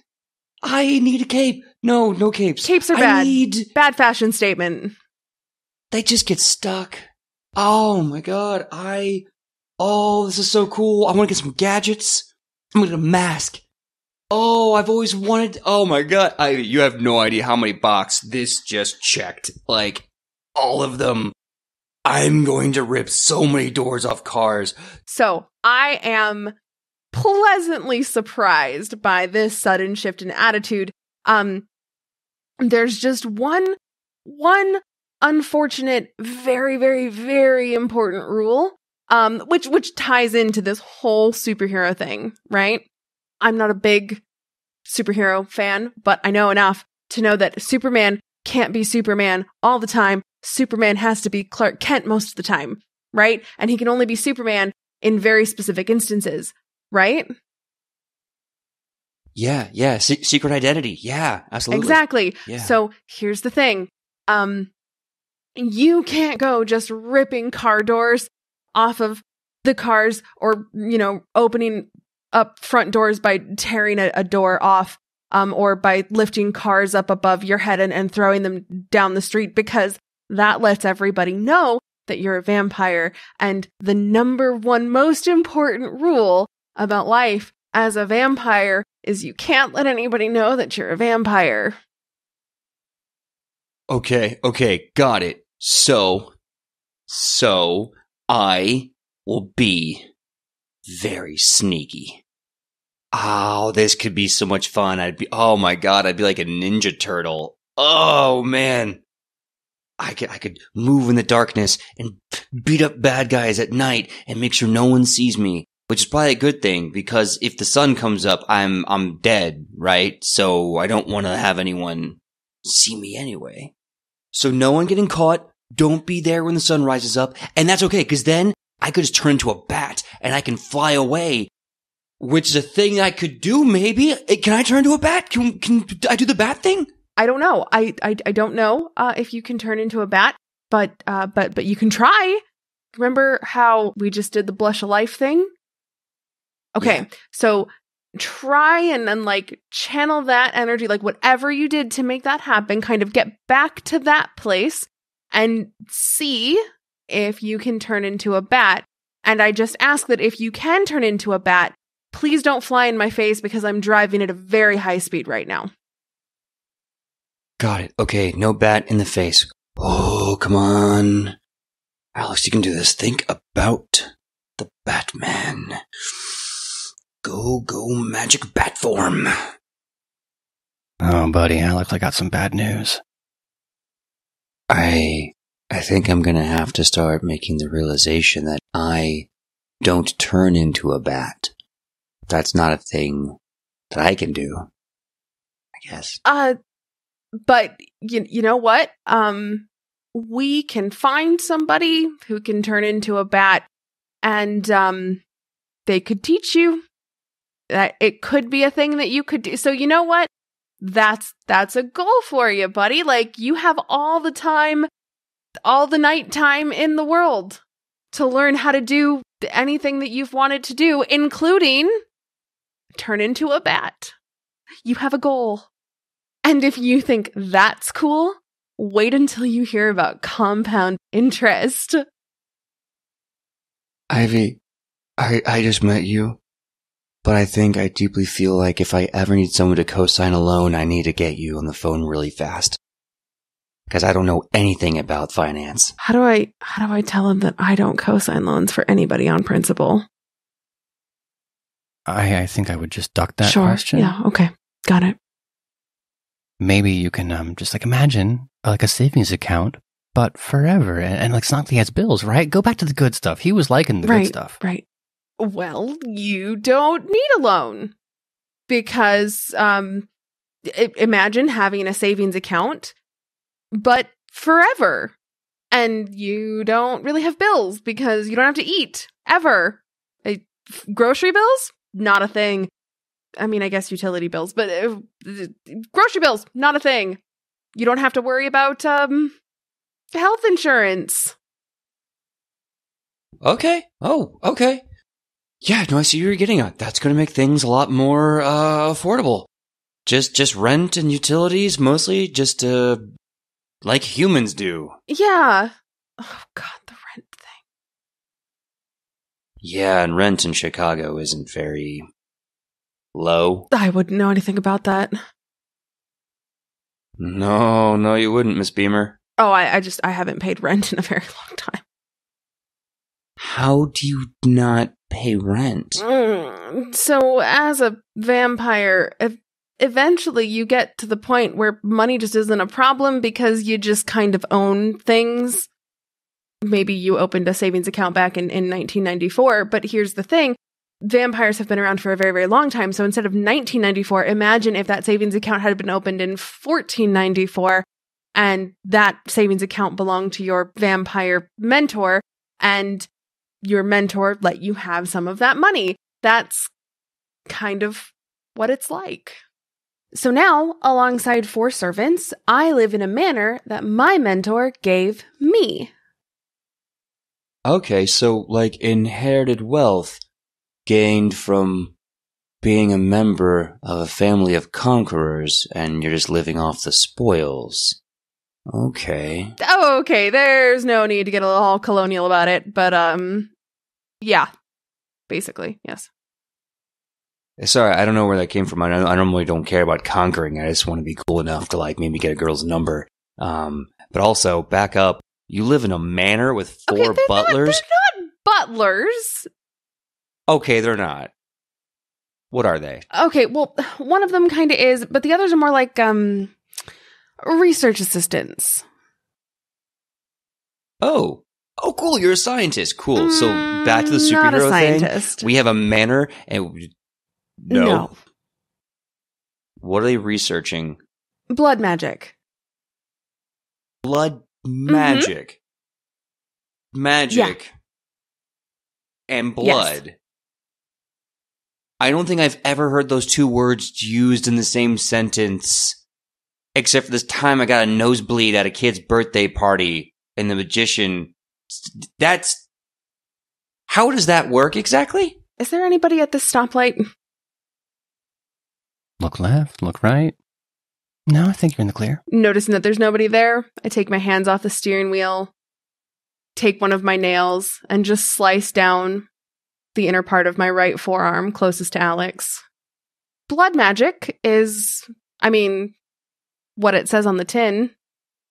need a cape. No capes. Capes are bad. Bad fashion statement. They just get stuck. Oh my god. This is so cool. I want to get some gadgets. I'm going to get a mask. Oh, I've always wanted. Oh my god. You have no idea how many boxes this just checked. Like, all of them. I'm going to rip so many doors off cars. So, I am pleasantly surprised by this sudden shift in attitude. There's just one unfortunate, very, very, very important rule, which ties into this whole superhero thing, right? I'm not a big superhero fan, but I know enough to know that Superman can't be Superman all the time. Superman has to be Clark Kent most of the time, right? And he can only be Superman in very specific instances, right? Yeah. Secret identity. Yeah, absolutely. Exactly. Yeah. So here's the thing. You can't go just ripping car doors off of the cars or, opening up front doors by tearing a door off, or by lifting cars up above your head and throwing them down the street, because that lets everybody know that you're a vampire. And the number one most important rule about life as a vampire is you can't let anybody know that you're a vampire. Okay, got it. So I will be very sneaky. Oh, this could be so much fun. I'd be like a Ninja Turtle. Oh man. I could move in the darkness and beat up bad guys at night and make sure no one sees me, which is probably a good thing, because if the sun comes up, I'm dead, right? So I don't want to have anyone see me anyway. So no one getting caught. Don't be there when the sun rises up. And that's okay, because then I could just turn into a bat and I can fly away, which is a thing I could do, maybe. Can I turn into a bat? Can I do the bat thing? I don't know. I don't know if you can turn into a bat, but you can try. Remember how we just did the blush of life thing? Okay, yeah. So try and then channel that energy, whatever you did to make that happen, kind of get back to that place and see if you can turn into a bat. And I just ask that if you can turn into a bat, please don't fly in my face, because I'm driving at a very high speed right now. Got it. Okay, no bat in the face. Oh, come on. Alex, you can do this. Think about the Batman. Go magic bat form. Oh, buddy, Alex, I got some bad news. I think I'm gonna have to start making the realization that I don't turn into a bat. That's not a thing that I can do, I guess. But you know what? We can find somebody who can turn into a bat, and they could teach you. That it could be a thing that you could do. So you know what? That's a goal for you, buddy. You have all the time, all the night time in the world to learn how to do anything that you've wanted to do, including turn into a bat. You have a goal. And if you think that's cool, wait until you hear about compound interest. Ivy, I just met you, but I think I deeply feel like if I ever need someone to co-sign a loan, I need to get you on the phone really fast. Because I don't know anything about finance. How do I tell him that I don't co-sign loans for anybody on principle? I think I would just duck that question. Yeah, okay. Got it. Maybe you can just imagine a savings account, but forever, and Snockley has bills, right? Go back to the good stuff. He was liking the good stuff. Right. Well, you don't need a loan, because imagine having a savings account, but forever, and you don't really have bills because you don't have to eat ever. Grocery bills, not a thing. I mean, I guess utility bills, but grocery bills, not a thing. You don't have to worry about health insurance. okay. Oh, okay. Yeah, no, I see what you're getting at. That's going to make things a lot more affordable. Just rent and utilities, mostly just like humans do. Yeah. Oh, God, the rent thing. Yeah, and rent in Chicago isn't very low. I wouldn't know anything about that. No, you wouldn't, Miss Beamer. Oh, I haven't paid rent in a very long time. How do you not pay rent? So, as a vampire, eventually you get to the point where money just isn't a problem because you just kind of own things. Maybe you opened a savings account back in 1994, but here's the thing. Vampires have been around for a very, very long time. So instead of 1994, imagine if that savings account had been opened in 1494 and that savings account belonged to your vampire mentor and your mentor let you have some of that money. That's kind of what it's like. So now, alongside 4 servants, I live in a manor that my mentor gave me. Okay, so like inherited wealth gained from being a member of a family of conquerors and you're just living off the spoils. Okay. Oh, okay. There's no need to get all colonial about it, but yeah. Basically, yes. Sorry, I don't know where that came from. I normally don't care about conquering. I just want to be cool enough to like maybe get a girl's number. But also, back up. You live in a manor with 4 butlers? They're not butlers. Okay, they're not. What are they? Okay, well, one of them kind of is, but the others are more like research assistants. Oh, cool. You're a scientist. Cool. So back to the superhero not a scientist. thing. We have a manor and no. What are they researching? Blood magic. Blood magic. Magic. Yeah. And blood. Yes. I don't think I've ever heard those 2 words used in the same sentence. Except for this time I got a nosebleed at a kid's birthday party and the magician. How does that work exactly? Is there anybody at this stoplight? Look left, look right. No, I think you're in the clear. Noticing that there's nobody there, I take my hands off the steering wheel, take one of my nails, and just slice down the inner part of my right forearm closest to Alex. Blood magic is, what it says on the tin.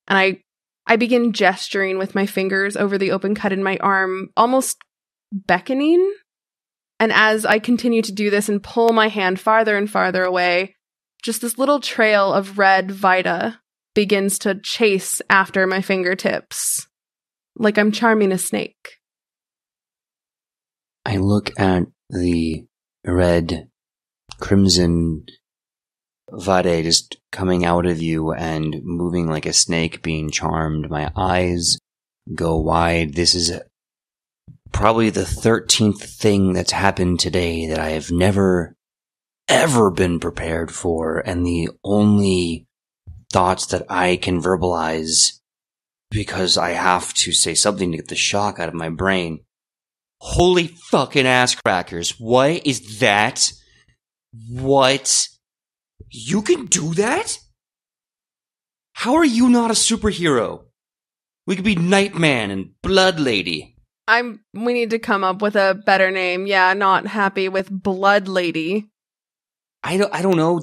And I begin gesturing with my fingers over the open cut in my arm, almost beckoning. And as I continue to do this and pull my hand farther and farther away, just this little trail of red Vita begins to chase after my fingertips, like I'm charming a snake. I look at the red, crimson Vade just coming out of you and moving like a snake being charmed. My eyes go wide. This is probably the 13th thing that's happened today that I have never, ever been prepared for. And the only thoughts that I can verbalize, because I have to say something to get the shock out of my brain. Holy fucking ass crackers. What is that? What? You can do that? How are you not a superhero? We could be Nightman and Blood Lady. We need to come up with a better name. Yeah, not happy with Blood Lady. I don't know.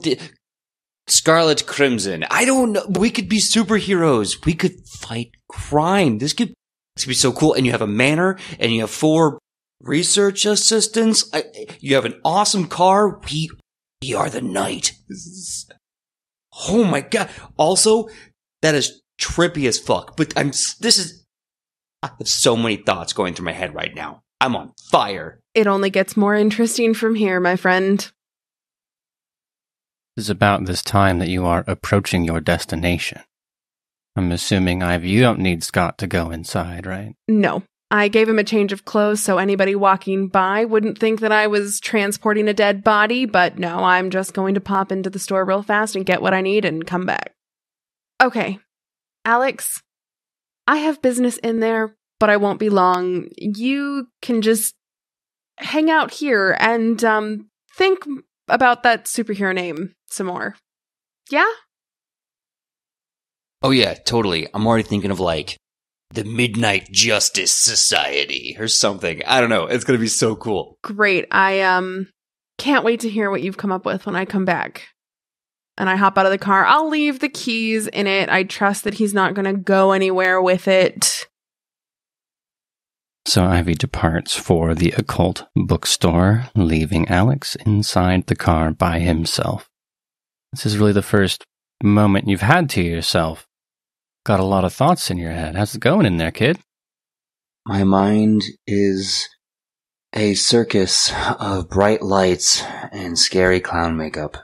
Scarlet Crimson. I don't know. We could be superheroes. We could fight crime. This could be so cool. And you have a manor, and you have 4 research assistants. You have an awesome car. We are the Knight. Oh my god. Also, that is trippy as fuck. But I have so many thoughts going through my head right now. I'm on fire. It only gets more interesting from here, my friend. It's about this time that you are approaching your destination. I'm assuming, Ivy, you don't need Scott to go inside, right? No. I gave him a change of clothes so anybody walking by wouldn't think that I was transporting a dead body, but no, I'm just going to pop into the store real fast and get what I need and come back. Okay. Alex, I have business in there, but I won't be long. You can just hang out here and think about that superhero name some more. Yeah? Oh yeah, totally. I'm already thinking of like the Midnight Justice Society or something. I don't know. It's going to be so cool. Great. I can't wait to hear what you've come up with when I come back. And I hop out of the car. I'll leave the keys in it. I trust that he's not going to go anywhere with it. So Ivy departs for the occult bookstore, leaving Alex inside the car by himself. This is really the first moment you've had to yourself. Got a lot of thoughts in your head. How's it going in there, kid? My mind is a circus of bright lights and scary clown makeup.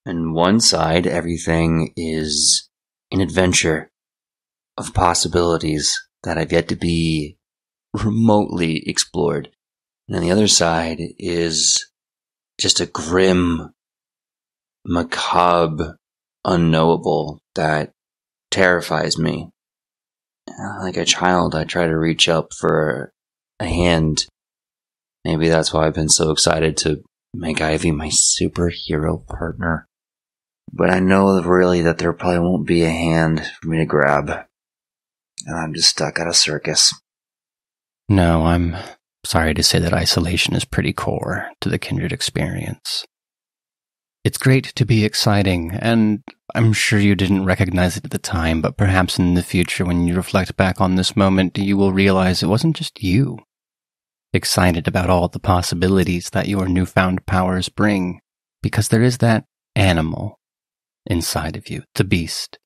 And one side, everything is an adventure of possibilities that have yet to be remotely explored. And on the other side is just a grim, macabre, unknowable that terrifies me. Like a child, I try to reach up for a hand. Maybe that's why I've been so excited to make Ivy my superhero partner. But I know really that there probably won't be a hand for me to grab. And I'm just stuck at a circus. No, I'm sorry to say that isolation is pretty core to the Kindred experience. It's great to be exciting, and I'm sure you didn't recognize it at the time, but perhaps in the future when you reflect back on this moment, you will realize it wasn't just you. Excited about all the possibilities that your newfound powers bring, because there is that animal inside of you, the beast.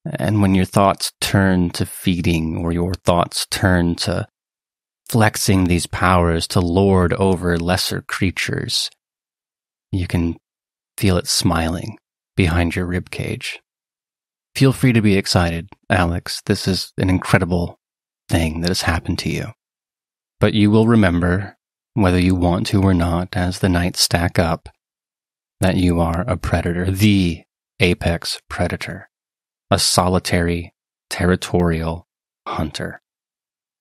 And when your thoughts turn to feeding, or your thoughts turn to flexing these powers to lord over lesser creatures, you can feel it smiling behind your ribcage. Feel free to be excited, Alex. This is an incredible thing that has happened to you. But you will remember, whether you want to or not, as the nights stack up, that you are a predator, the apex predator, a solitary, territorial hunter.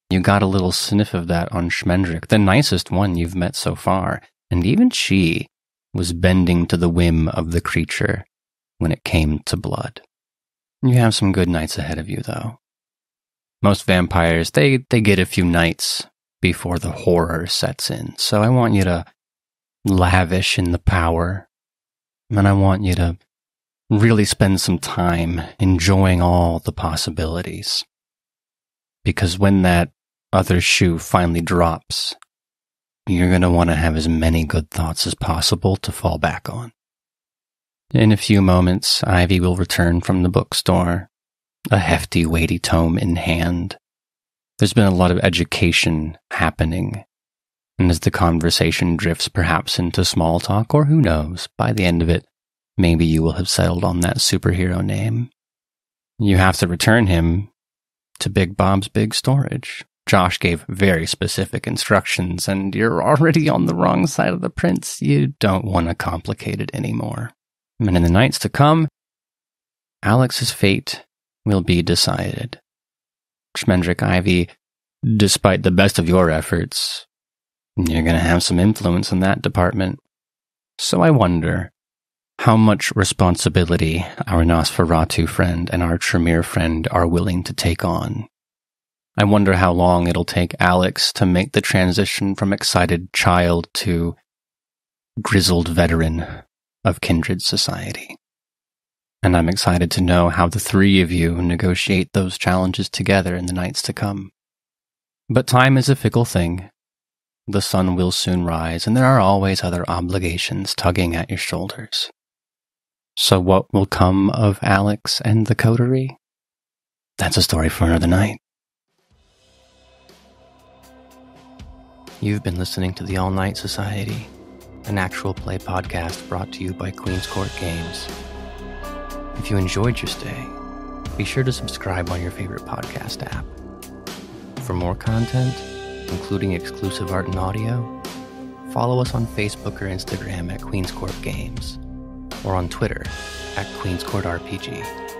You got a little sniff of that on Schmendrick, the nicest one you've met so far, and even she was bending to the whim of the creature when it came to blood. You have some good nights ahead of you, though. Most vampires, they get a few nights before the horror sets in, so I want you to lavish in the power, and I want you to really spend some time enjoying all the possibilities. Because when that other shoe finally drops, you're going to want to have as many good thoughts as possible to fall back on. In a few moments, Ivy will return from the bookstore, a hefty, weighty tome in hand. There's been a lot of education happening, and as the conversation drifts perhaps into small talk, or who knows, by the end of it, maybe you will have settled on that superhero name. You have to return him to Big Bob's Big Storage. Josh gave very specific instructions, and you're already on the wrong side of the prince. You don't want to complicate it anymore. And in the nights to come, Alex's fate will be decided. Schmendrick, Ivy, despite the best of your efforts, you're going to have some influence in that department. So I wonder how much responsibility our Nosferatu friend and our Tremere friend are willing to take on. I wonder how long it'll take Alex to make the transition from excited child to grizzled veteran of Kindred society. And I'm excited to know how the three of you negotiate those challenges together in the nights to come. But time is a fickle thing. The sun will soon rise, and there are always other obligations tugging at your shoulders. So what will come of Alex and the coterie? That's a story for another night. You've been listening to The All Night Society, an actual play podcast brought to you by Queen's Court Games. If you enjoyed your stay, be sure to subscribe on your favorite podcast app. For more content, including exclusive art and audio, follow us on Facebook or Instagram at Queen's Court Games, or on Twitter at Queen's Court RPG.